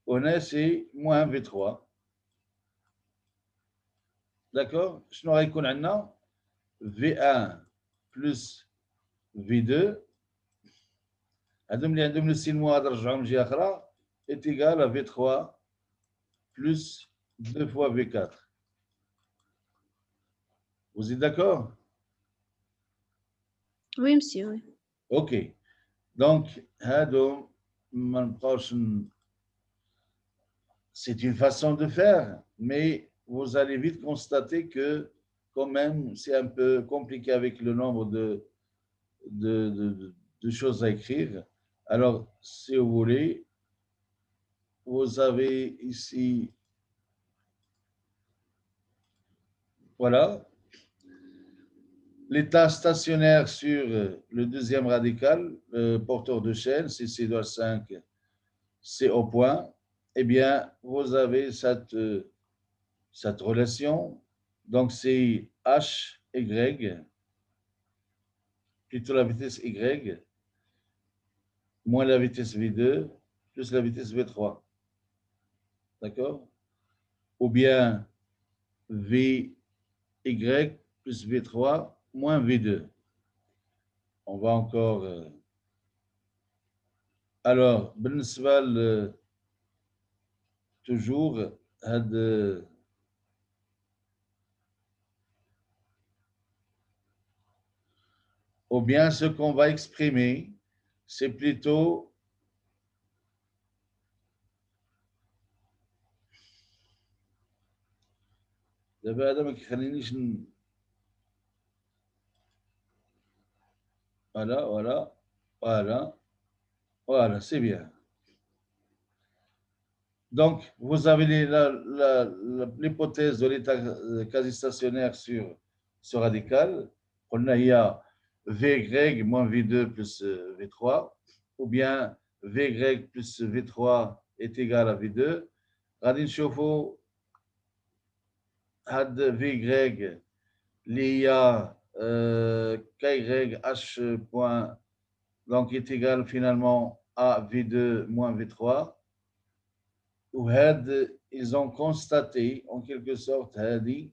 On a c'est moins V3. D'accord? شنو غيكون عندنا V1 plus V2 هذوم اللي عندهم السين هذا نرجعهم جهه اخرى est égal à V3 plus 2 fois V4. Vous êtes d'accord? Oui, monsieur, oui. OK. Donc, c'est une façon de faire, mais vous allez vite constater que quand même, c'est un peu compliqué avec le nombre de choses à écrire. Alors, si vous voulez, vous avez ici, voilà, l'état stationnaire sur le deuxième radical, porteur de chaîne, c'est C2H5, c'est au point. Eh bien, vous avez cette relation. Donc, c'est HY, plutôt la vitesse Y, moins la vitesse V2, plus la vitesse V3. D'accord? Ou bien VY plus V3 moins V2. On va encore... Alors, toujours, ou bien ce qu'on va exprimer, c'est plutôt voilà, c'est bien. Donc, vous avez l'hypothèse de l'état quasi-stationnaire sur ce radical. On a VY moins V2 plus V3, ou bien VY plus V3 est égal à V2. غادي نشوفوا هاد VY اللي هي KYH point donc est égal finalement à V2 moins V3. Ou ils ont constaté en quelque sorte هذه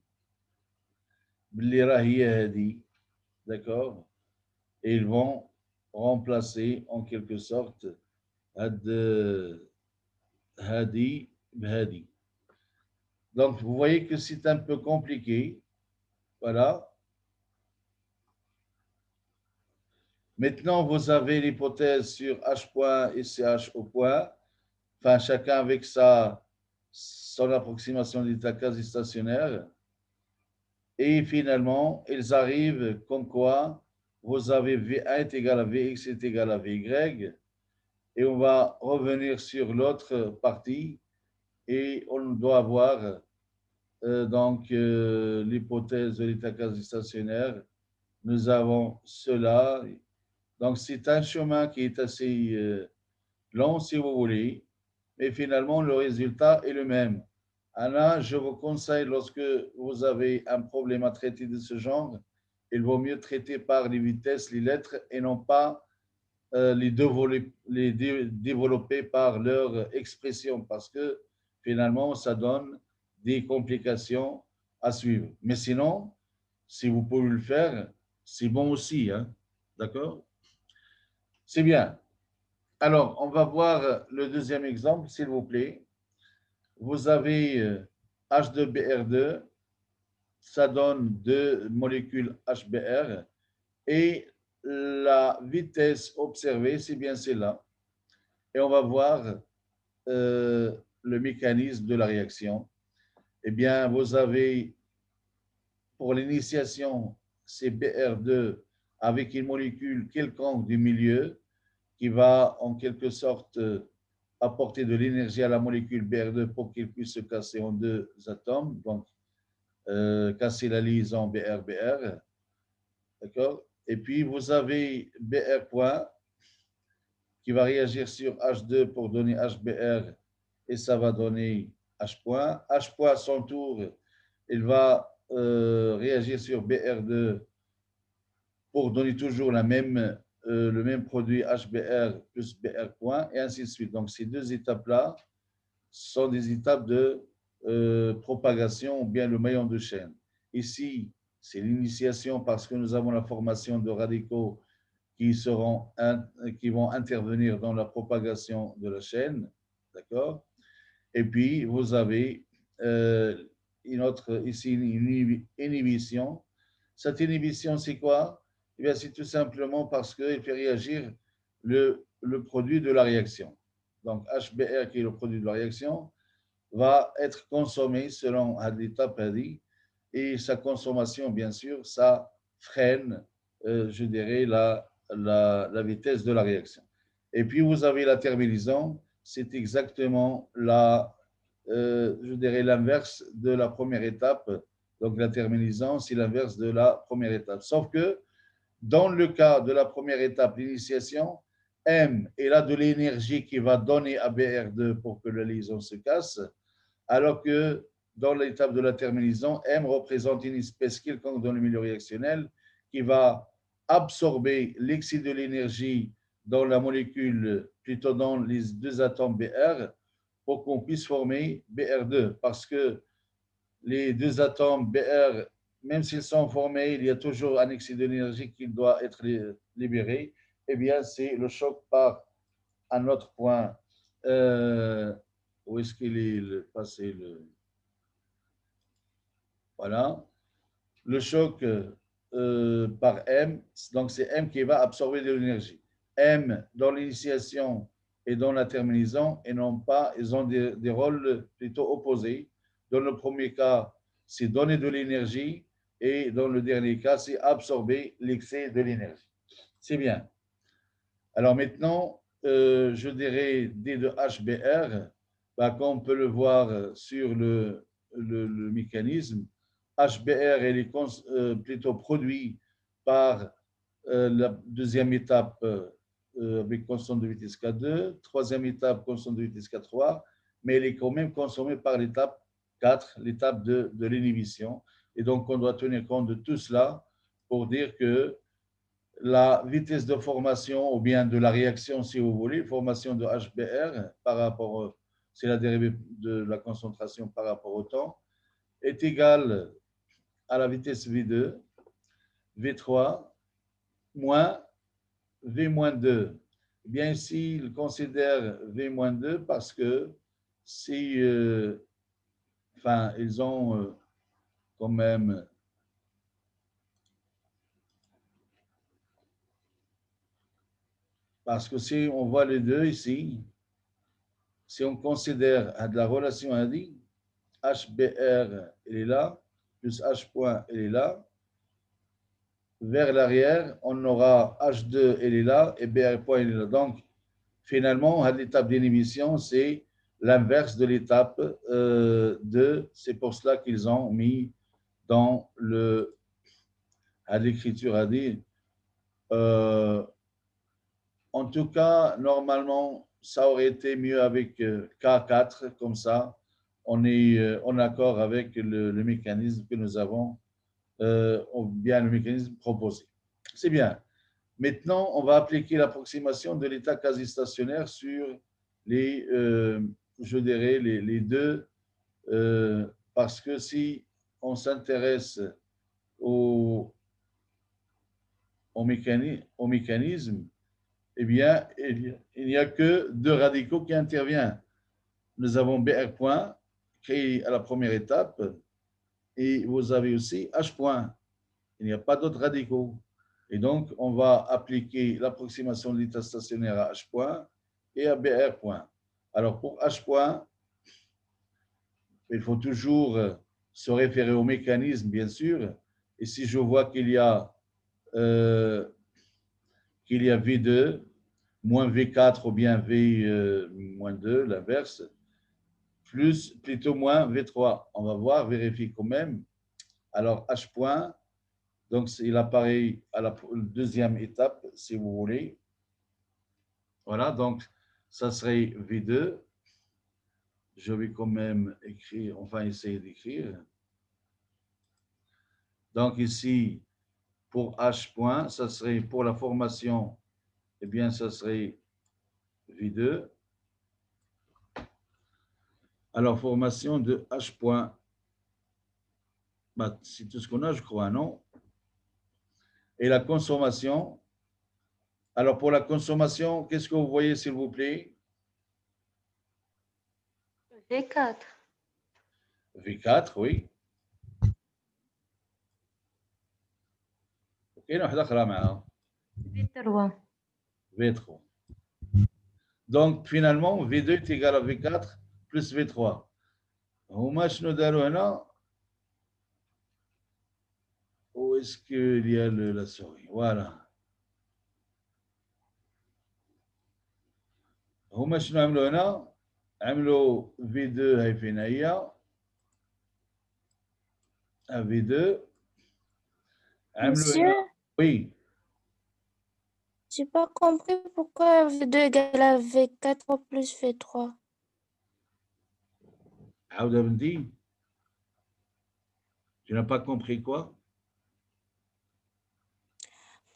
باللي راه هي هذه, d'accord, et ils vont remplacer en quelque sorte هذه بهذه. Donc vous voyez que c'est un peu compliqué. Voilà. Maintenant vous avez l'hypothèse sur H point et CH au point, enfin chacun avec son approximation d'état quasi stationnaire. Et finalement, ils arrivent comme quoi vous avez V1 est égal à Vx est égal à Vy. Et on va revenir sur l'autre partie et on doit avoir donc l'hypothèse de l'état quasi stationnaire. Nous avons cela Donc, c'est un chemin qui est assez long, si vous voulez, mais finalement, le résultat est le même. Anna, je vous conseille, lorsque vous avez un problème à traiter de ce genre, il vaut mieux traiter par les vitesses, les lettres, et non pas développer par leur expression, parce que finalement, ça donne des complications à suivre. Mais sinon, si vous pouvez le faire, c'est bon aussi, hein? D'accord? C'est bien. Alors, on va voir le deuxième exemple, s'il vous plaît. Vous avez H2BR2, ça donne deux molécules HBr, et la vitesse observée, c'est bien celle-là. Et on va voir le mécanisme de la réaction. Eh bien, vous avez, pour l'initiation, c'est BR2 avec une molécule quelconque du milieu qui va en quelque sorte apporter de l'énergie à la molécule BR2 pour qu'elle puisse se casser en deux atomes, donc casser la liaison BR-BR. D'accord? Et puis, vous avez BR point qui va réagir sur H2 pour donner HBr et ça va donner H point. H point à son tour, il va réagir sur BR2 pour donner toujours le même produit HBr plus BR point et ainsi de suite. Donc ces deux étapes-là sont des étapes de propagation ou bien le maillon de chaîne. Ici, c'est l'initiation parce que nous avons la formation de radicaux qui vont intervenir dans la propagation de la chaîne, d'accord? Et puis, vous avez ici une inhibition. Cette inhibition, c'est quoi? Eh bien, c'est tout simplement parce qu'il fait réagir le produit de la réaction. Donc, HBr, qui est le produit de la réaction, va être consommé selon l'étape ADI, et sa consommation, bien sûr, ça freine, je dirais, la vitesse de la réaction. Et puis, vous avez la terminaison, c'est exactement je dirais, l'inverse de la première étape. Donc, la terminaison, c'est l'inverse de la première étape. Sauf que, dans le cas de la première étape, l'initiation, M est là de l'énergie qui va donner à BR2 pour que la liaison se casse, alors que dans l'étape de la terminaison, M représente une espèce quelconque dans le milieu réactionnel qui va absorber l'excès de l'énergie dans la molécule, plutôt dans les deux atomes BR, pour qu'on puisse former BR2. Parce que les deux atomes BR, même s'ils sont formés, il y a toujours un excès d'énergie qui doit être libéré. Eh bien, c'est le choc par un autre point. Où est-ce qu'il est passé Voilà. Le choc par M, donc c'est M qui va absorber de l'énergie. M dans l'initiation et dans la terminaison, et non pas, ils ont des rôles plutôt opposés. Dans le premier cas, c'est donner de l'énergie, et dans le dernier cas, c'est absorber l'excès de l'énergie. C'est bien. Alors maintenant, je dirais D de HBr, comme on peut le voir sur le mécanisme, HBr est plutôt produit par la deuxième étape avec constante de vitesse K2, troisième étape constante de vitesse K3, mais elle est quand même consommée par l'étape 4, l'étape de l'inhibition. Et donc, on doit tenir compte de tout cela pour dire que la vitesse de formation ou bien de la réaction, si vous voulez, formation de HBr par rapport, c'est la dérivée de la concentration par rapport au temps, est égale à la vitesse V2, V3, moins V-2. Eh bien, ici, il considère V-2 parce que si, ils ont quand même parce que si on voit les deux ici, si on considère la relation indique, HBr, elle est là, plus H point, elle est là. Vers l'arrière, on aura H2, elle est là, et BR point, elle est là. Donc, finalement, à l'étape d'inhibition, c'est l'inverse de l'étape 2. C'est pour cela qu'ils ont mis dans à l'écriture à dire En tout cas, normalement, ça aurait été mieux avec K4, comme ça, on est en accord avec le mécanisme que nous avons, ou bien le mécanisme proposé. C'est bien. Maintenant, on va appliquer l'approximation de l'état quasi-stationnaire sur les, je dirais, les deux, parce que si on s'intéresse au mécanisme, eh bien, il n'y a que deux radicaux qui interviennent. Nous avons BR point créé à la première étape et vous avez aussi H point. Il n'y a pas d'autres radicaux. Et donc, on va appliquer l'approximation de l'état stationnaire à H point et à BR point. Alors, pour H point, il faut toujours se référer au mécanisme, bien sûr. Et si je vois qu'il y a V2, moins V4 ou bien V-2, l'inverse, plutôt moins V3. On va voir, vérifier quand même. Alors, H point, donc il apparaît à la deuxième étape, si vous voulez. Voilà, donc ça serait V2. Je vais quand même écrire, enfin essayer d'écrire. Donc ici, pour H point, ça serait pour la formation, eh bien, ça serait V2. Alors, formation de H point, bah, c'est tout ce qu'on a, je crois, non? Et la consommation. Alors, pour la consommation, qu'est-ce que vous voyez, s'il vous plaît? V4. V4, oui. OK, واحدة أخرى معها. V3. V3. Donc, finalement, V2 est égal à V4 plus V3. هما شنو داروا هنا؟ Où est-ce qu'il y a la souris? Voilà. هما شنو عملوا هنا؟ عملوا V2 هاي فين هي؟ V2 عملوا Monsieur, هنا. Oui. j'ai pas compris pourquoi V2 égale à V4 plus V3. عاودة بنتي. Tu n'as pas compris quoi?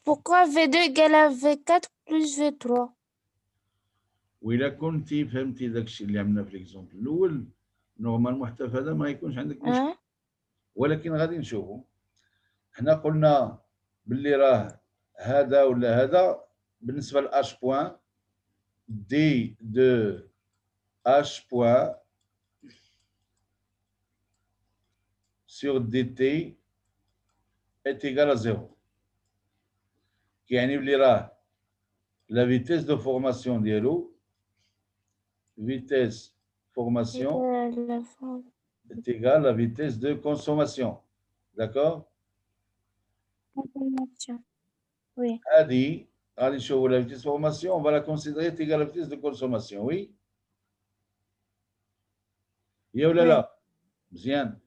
Pourquoi V2 égale à V4 plus V3? وإلا كنتي فهمتي داك الشيء اللي عملنا في ليكزومبل الأول نورمالمون حتى في هذا ما يكونش عندك مشكل. Hein? ولكن غادي نشوفوا. حنا قلنا باللي راه هذا ولا هذا بالنسبة ل H بوان دي دو H بوان sur dt est égal à 0. يعني بلي راه la vitesse de formation ديالو vitesse formation est égale à la vitesse de consommation. D'accord? Oui. هذه غادي نشوفوا la vitesse de formation, on va la considérer est égale à la vitesse de consommation. Oui? يا ولا لا؟ مزيان.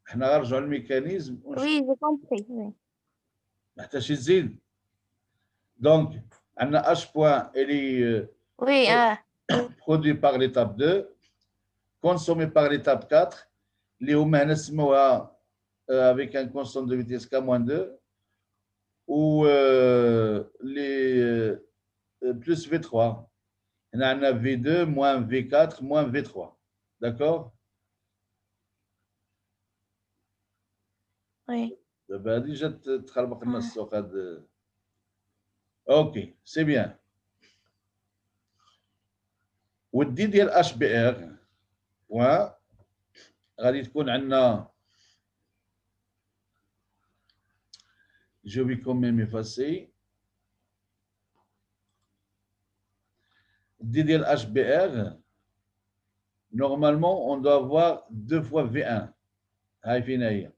احنا غنرجعوا للميكانيزم Oui, j'ai compris. Oui. ما حتى شي تزيد. Donc, عندنا H point, elle est Oui, produit par l'étape 2, consommé par l'étape 4, اللي هما هنا سموها avec un constant de vitesse K-2 ou les plus V3. هنا عندنا V2 moins V4 moins V3. D'accord? oui. دابا هادي جات تخربق لنا السوق هاد. اوكي سي بيان. والدي ديال اش بي ار بوان غادي تكون عندنا جو في كون ميم افاسي الدي ديال اش بي ار نورمالمون اون دو افوار 2 fois V1 هاي فين هي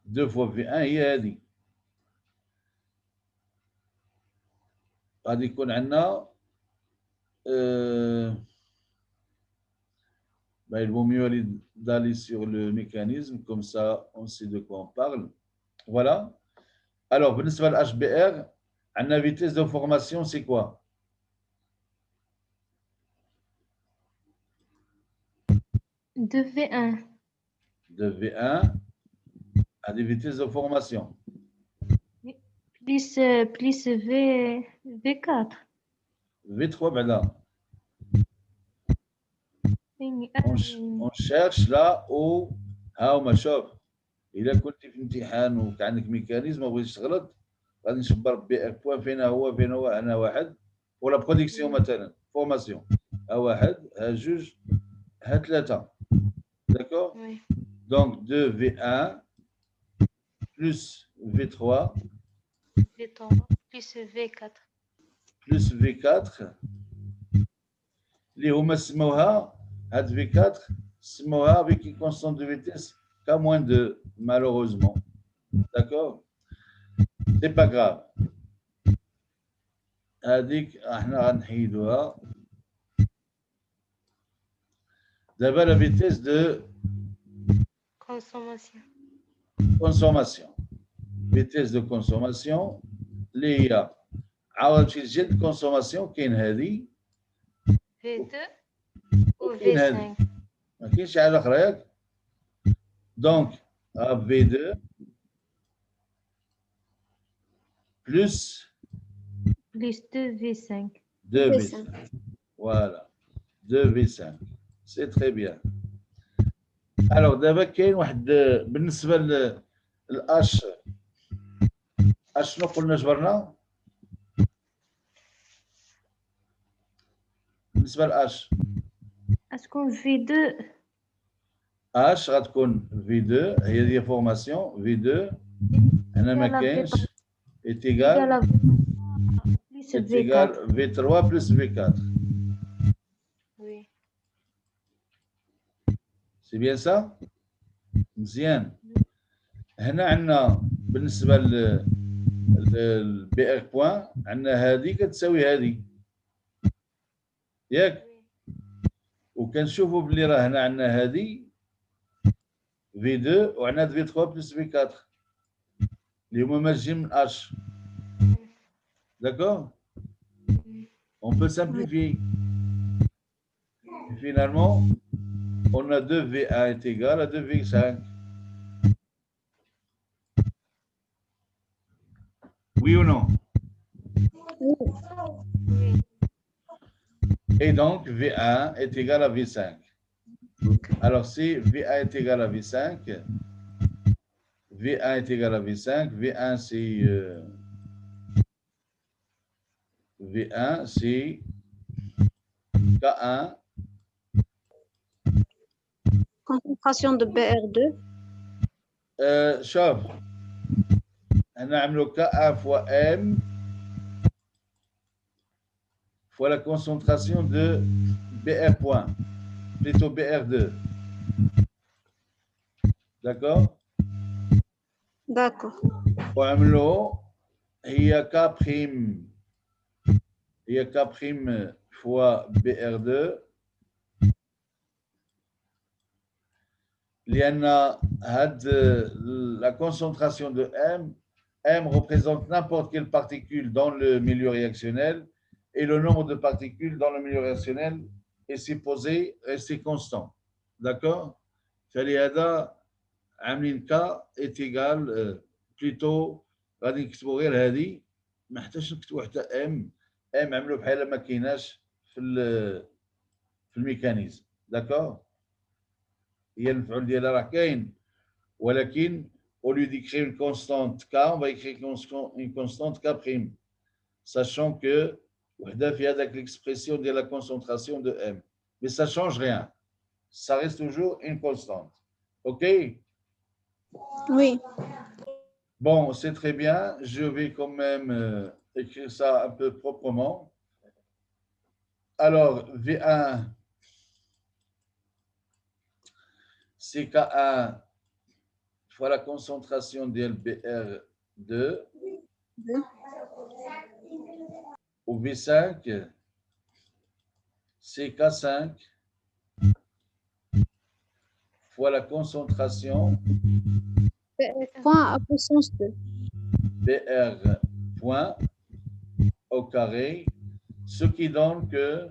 2 fois V1 هي هذه غادي يكون عندنا il vaut mieux aller d'aller sur le mécanisme, comme ça on sait de quoi on parle. Voilà. Alors, بالنسبة ل HBR, la vitesse de formation, c'est quoi? De V1. De V1 à des vitesses de formation. Plus V4. V3, ben là, يعني on cherche là où ها هما شوف إلا كنت في امتحان وكان عندك ميكانيزم ما بغيتش تغلط غادي نشبر بي اف بوان فين هو انا واحد ولا برودكسيون مثلا فورماسيون ها واحد ها جوج ها ثلاثة داكور Oui. دونك 2 V1 plus V3 V3 plus V4. plus V4 اللي هما سموها هاد V4 سموها avec une constante de vitesse K moins 2 malheureusement d'accord c'est pas grave هذيك احنا غنحيدوها دابا la vitesse de Consommation. consommation vitesse de consommation اللي هي عاود شي جد consommation كاين هذه V2 ou وكاين هذه V5. ما كاينش شي حاجه اخرى ياك دونك V2 plus Plus 2 V5. 2V5 voilà 2V5 c'est très bien alors دابا كاين واحد بالنسبه للاش شنو قلنا جبرنا بالنسبه لاش Est-ce qu'on V2 اش غتكون V2 هي ديال فورماسيون V2 هنا ما كاينش est égal égale à plus est V4. égal V3 plus V4 Oui. c'est bien ça مزيان هنا عندنا بالنسبه للبي ار بوان عندنا هذه كتساوي هذه ياك وكنشوفوا بلي راه هنا عندنا هذه V2 وعندنا V3 plus V4 اللي هما ماجين من H. D'accord? On peut simplifier. Et finalement, on a 2V1 est égal à 2V5. Oui ou non? Oui. Et donc, V1 est égal à V5. Alors, si V1 est égal à V5, V1 est égal à V5, V1 c'est V1 c'est K1 Concentration de BR2. شوف نعملوا K1 fois M fois la concentration de BR point, plutôt BR2. D'accord? D'accord. وعملوا هي K prime هي K prime fois BR2 لأن la concentration de M représente n'importe quelle particule dans le milieu réactionnel et le nombre de particules dans le milieu réactionnel est supposé rester constant. D'accord? فلهذا عاملين K est égal plutôt غادي نكتبوا غير هذه ما حتاش نكتبوا حتى M عملوا بحال ما كايناش في الميكانيزم. d'accord? هي المفعول ديالها راه كاين ولكن au lieu d'écrire une constante K, on va écrire une constante K prime, sachant que وحده في هذاك l'expression de la concentration de M. Mais ça ne change rien. Ça reste toujours une constante. OK? Oui. Bon, c'est très bien. Je vais quand même écrire ça un peu proprement. Alors, V1, c'est K1 fois la concentration de LBR2 au V5, c'est K5 fois la concentration point à puissance 2. BR point au carré, ce qui donne que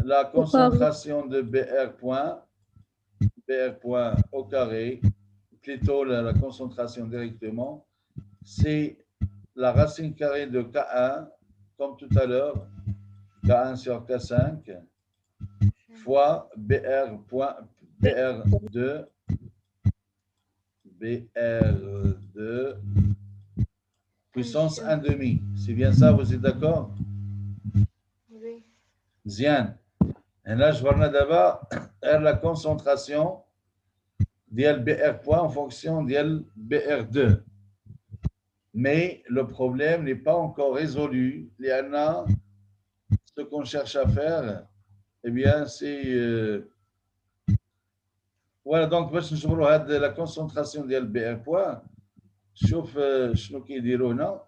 la concentration de BR point au carré, plutôt la concentration directement, c'est la racine carrée de K1, comme tout à l'heure, K1 sur K5, fois BR2 puissance 1,5. C'est bien ça, vous êtes d'accord? Oui. Bien. Et là, je vois d'abord la concentration de BR point en fonction de BR2. Mais le problème n'est pas encore résolu. Il y en a, ce qu'on cherche à faire, eh bien, c'est... voilà, donc, باش نشوفوا هاد la concentration ديال BR point, شوف شنو كيديروا هنا.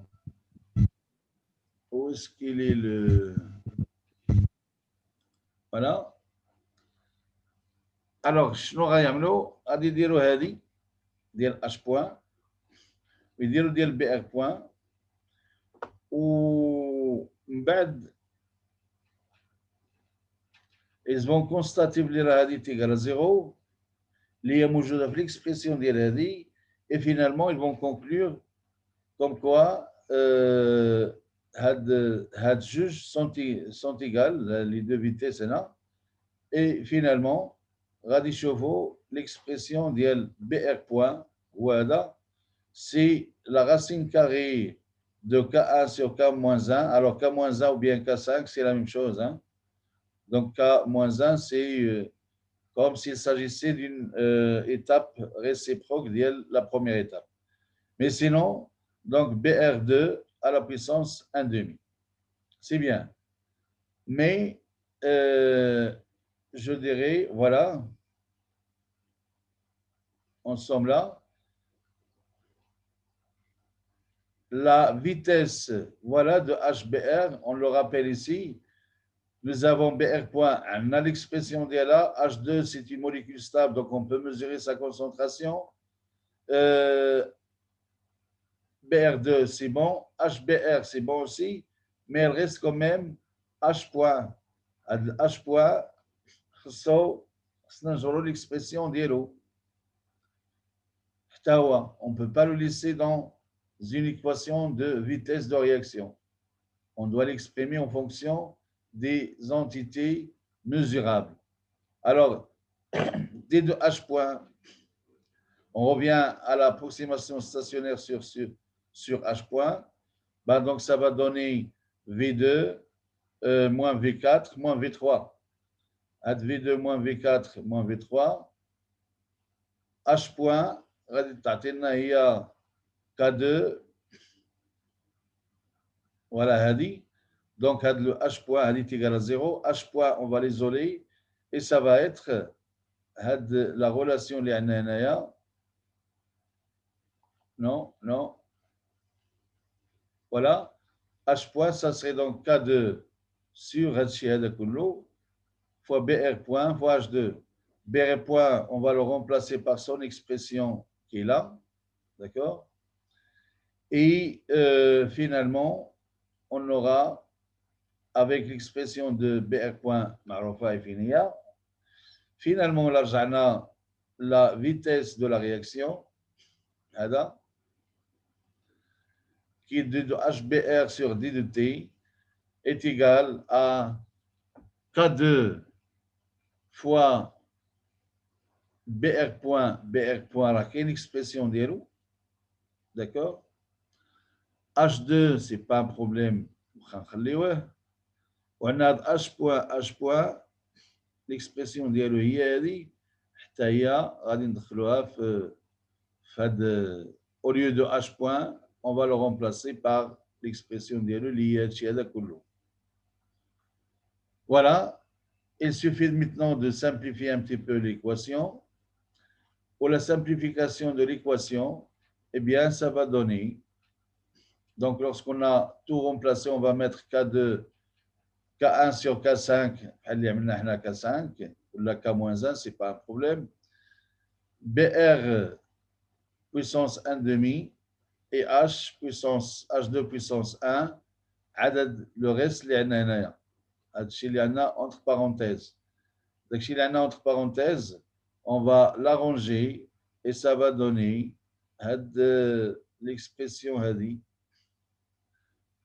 Où est-ce qu'il est le... Voilà. Alors, شنو غيعملوا؟ غادي يديروا هذه ديال H point ويديروا ديال BR point ومن بعد ils vont constater بلي راه هذه تيقرا زيرو اللي هي موجوده في l'expression ديال هذه et finalement ils vont conclure comme quoi هاد جوج sont égales les deux vitesses هنا et finalement غادي يشوفوا l'expression ديال BR point هو هذا c'est la racine carrée de K1 sur K-1. Alors K-1 ou bien K5, c'est la même chose. Hein? Donc K-1, c'est comme s'il s'agissait d'une étape réciproque de la première étape. Mais sinon, donc BR2 à la puissance 1,5. C'est bien. Mais je dirais, voilà, en somme là, la vitesse voilà, de HBR, on le rappelle ici, nous avons BR point, on a l'expression d'IA, H2 c'est une molécule stable, donc on peut mesurer sa concentration. BR2 c'est bon, HBR c'est bon aussi, mais elle reste quand même H point. H point, c'est l'expression d'IA. On ne peut pas le laisser dans une équation de vitesse de réaction. On doit l'exprimer en fonction des entités mesurables. Alors, D de H point, on revient à l'approximation stationnaire sur H point. Ben donc, ça va donner V2 moins V4 moins V3. Ad V2 moins V4 moins V3. H point, K2, voilà, Hadi. Donc, le H point, Hadi est égal à 0. H point, on va l'isoler. Et ça va être la relation les anaya. Non, non. Voilà. H point, ça serait donc K2 sur H fois BR point fois H2. BR point, on va le remplacer par son expression qui est là. D'accord? Et finalement, on aura, avec l'expression de BR point معروفة et finia, finalement, la vitesse de la réaction, qui est de HBR sur D de T, est égale à K2 fois BR point, qui est une expression d'Héro, d'accord? H2, ce n'est pas un problème. On a H point, l'expression ديالو هي هذه حتى هي غادي ندخلوها في هذا au lieu de H point on va le remplacer par l'expression ديالو اللي هي هادشي هذا كله. Voilà, il suffit maintenant de simplifier un petit peu l'équation. Pour la simplification de l'équation, eh bien ça va donner, donc lorsqu'on a tout remplacé, on va mettre K2 K1 sur K5, K5, ou la K-1, ce n'est pas un problème. BR puissance 1 demi et H puissance H2 puissance 1 عدد le reste اللي عندنا هنايا هذا الشيء اللي عندنا entre parenthèses داك الشيء اللي عندنا entre parenthèses on va l'arranger et ça va donner l'expression هذه.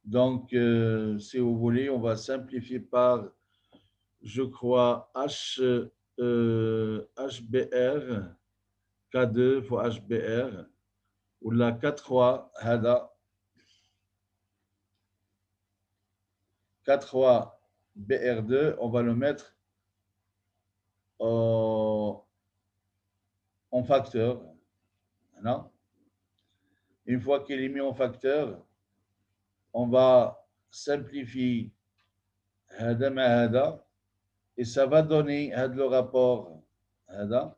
Donc si vous voulez on va simplifier par je crois HBR K2 fois HBR ou la K3 هذا K3 BR2 on va le mettre en facteur. Non? Une fois qu'il est mis en facteur, on va simplifier هذا مع هذا et ça va donner le rapport هذا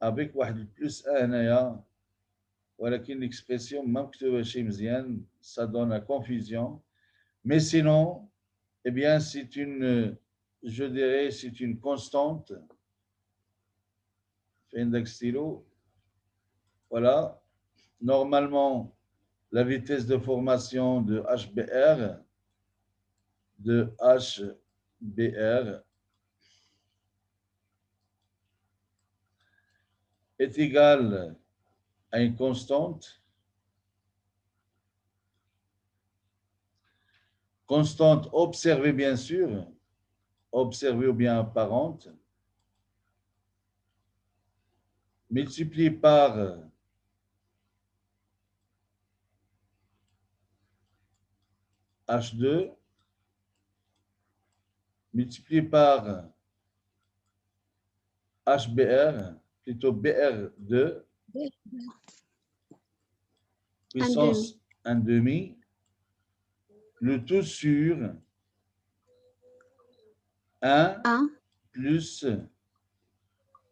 avec واحد plus 1 هنايا ولكن l'expression ما مكتوبة شي مزيان ça donne la confusion mais sinon eh bien c'est une je dirais c'est une constante index stylo voilà normalement la vitesse de formation de HBR est égale à une constante observée bien sûr, observée ou bien apparente, multipliée par H2 multiplié par HBR, plutôt BR2, puissance 1 demi, le tout sur 1 plus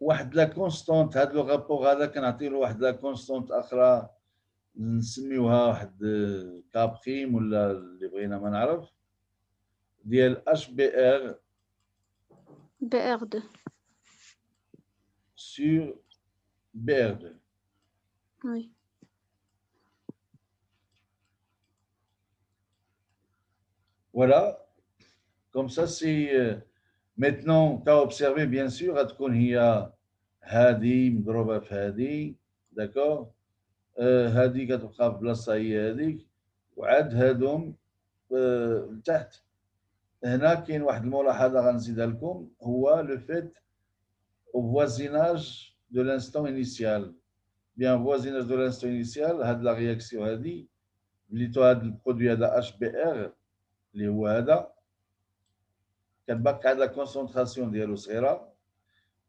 واحد لا كونستانت. هذا لو رابور هذا كنعطي له واحد لا كونستانت اخرى نسميوها واحد كابريم ولا اللي بغينا ما نعرف ديال HBR BR2 sur BR2. Oui. Voilà, comme ça c'est maintenant tu as observé bien sûr غتكون هي هذه مضروبة في هذه d'accord هذه كتبقى في بلاصة هي هذيك وعاد هادوم لتحت. هنا كاين واحد الملاحظة غنزيدها لكم هو لو فيت au voisinage de l'instant initial. Bien voisinage de l'instant initial هاد la réaction هذه بليتو هاد البرودوي هذا HBR اللي هو هذا كتبقى عند لا كونسونطراسيون ديالو صغيرة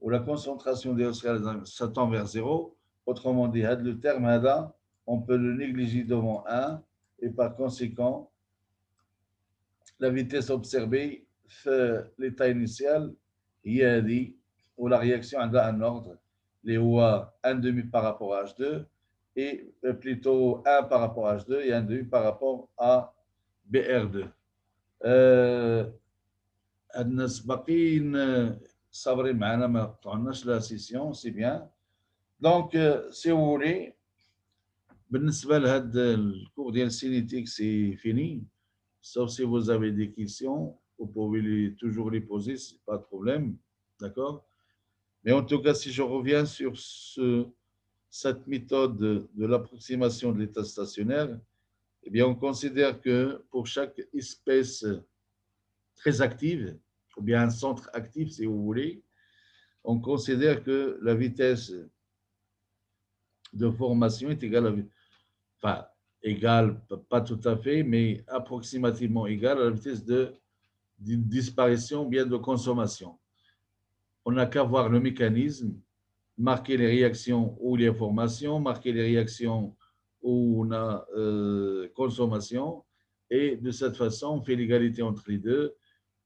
ولا كونسونطراسيون ديالو صغيرة ça tend vers 0. Autrement dit, le terme هذا on peut le négliger devant 1 et par conséquent la vitesse observée في l'état initial هي هذه où la réaction a un ordre اللي هو 1 demi par rapport à H2 et plutôt 1 par rapport à H2 et 1 demi par rapport à BR2. هاد الناس باقيين صابرين معنا ما قطعناش لا سيسيون سي بيان. دونك سي وولي بالنسبه لهاد الكور ديال سينيتيك سي فيني sauf si vous avez des questions vous pouvez toujours les poser, c'est pas de problème, d'accord. Mais en tout cas si je reviens sur cette méthode de l'approximation de l'état stationnaire, eh bien on considère que pour chaque espèce très active ou bien un centre actif si vous voulez, on considère que la vitesse de formation est égale à, enfin, égale, pas tout à fait, mais approximativement égale à la vitesse de disparition ou bien de consommation. On n'a qu'à voir le mécanisme, marquer les réactions où il y a formation, marquer les réactions où on a consommation, et de cette façon, on fait l'égalité entre les deux.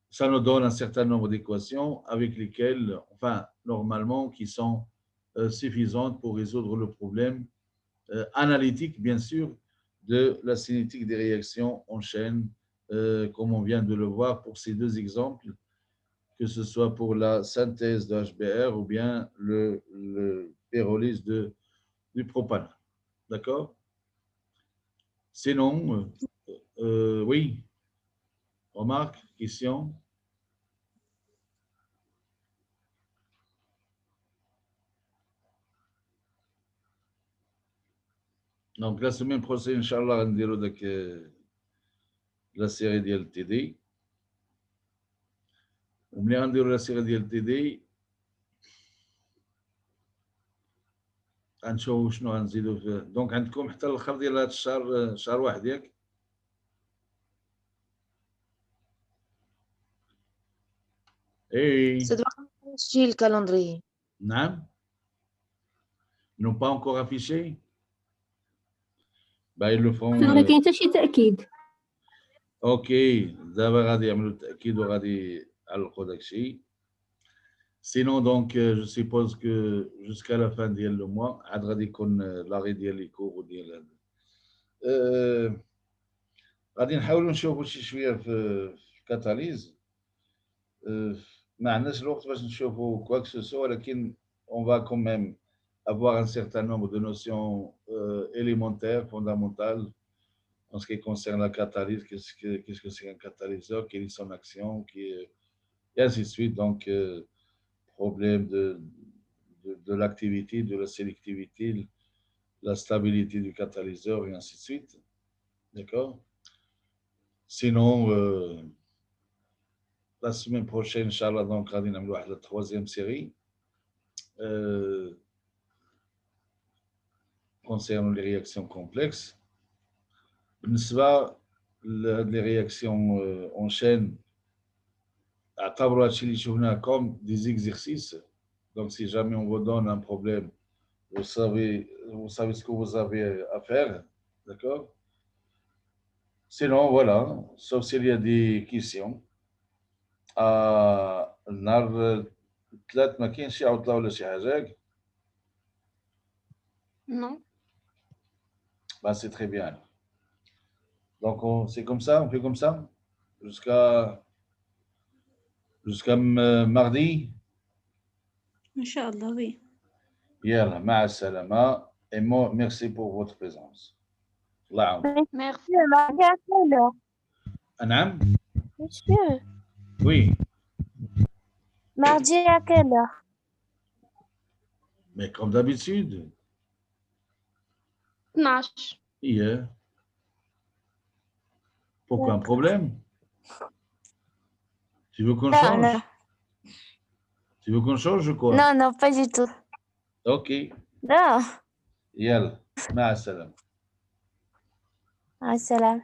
Ça nous donne un certain nombre d'équations avec lesquelles, enfin, normalement, qui sont suffisantes pour résoudre le problème analytique, bien sûr, de la cinétique des réactions en chaîne, comme on vient de le voir pour ces deux exemples, que ce soit pour la synthèse de HBR ou bien le pyrolyse de du propane. D'accord? Sinon, oui. Remarque, question? Donc, la semaine prochaine, Inch'Allah, on dira la série de LTD. وملي غنديروا لا سيري ديال تي دي غنشوفوا شنو غنزيدوا فيه. دونك عندكم حتى الاخر ديال هذا الشهر، شهر واحد ياك؟ اي Ça doit afficher le calendrier. نعم. Non pas encore affiché. Bah ils le font. ما كاين حتى شي تأكيد. اوكي دابا غادي يعملوا التاكيد وغادي يعلقوا داك الشيء. Sinon donc je suppose que jusqu'à la fin ديال le mois عاد غادي يكون لاغي ديال لي كور وديال هذا. غادي نحاولوا نشوفوا شي شويه في كاتاليز. ما عندناش الوقت باش نشوفوا كوا كو سو، ولكن on va quand même avoir un certain nombre de notions élémentaires, fondamentales en ce qui concerne la catalyse. Qu'est-ce que c'est un catalyseur, quelle est son action, et ainsi de suite. Donc, problème de l'activité, de la sélectivité, la stabilité du catalyseur, et ainsi de suite. D'accord? Sinon, la semaine prochaine, Inch'Allah, donc, on va la troisième série. Concernant les réactions complexes. Les réactions en chaîne, comme des exercices. Donc, si jamais on vous donne un problème, vous savez ce que vous avez à faire. D'accord? Sinon, voilà, sauf s'il y a des questions. الثلاث ما كاينش شي عطلة ولا شي حاجة. Non. Bah, c'est très bien. Donc, c'est comme ça, on fait comme ça jusqu'à mardi. Inch'Allah, oui. Yalla, ma'a salama. Et moi, merci pour votre présence. Allah aoun. Merci. Mardi à quelle heure? Anam? Monsieur, Oui, mardi à quelle heure? mais comme d'habitude. 12. Hier. Pourquoi un problème? Tu veux qu'on Non, change? non. Tu veux qu'on change ou quoi? Non, non, pas du tout. Ok. Non. Yalla, ma'a salama. Ah, salam.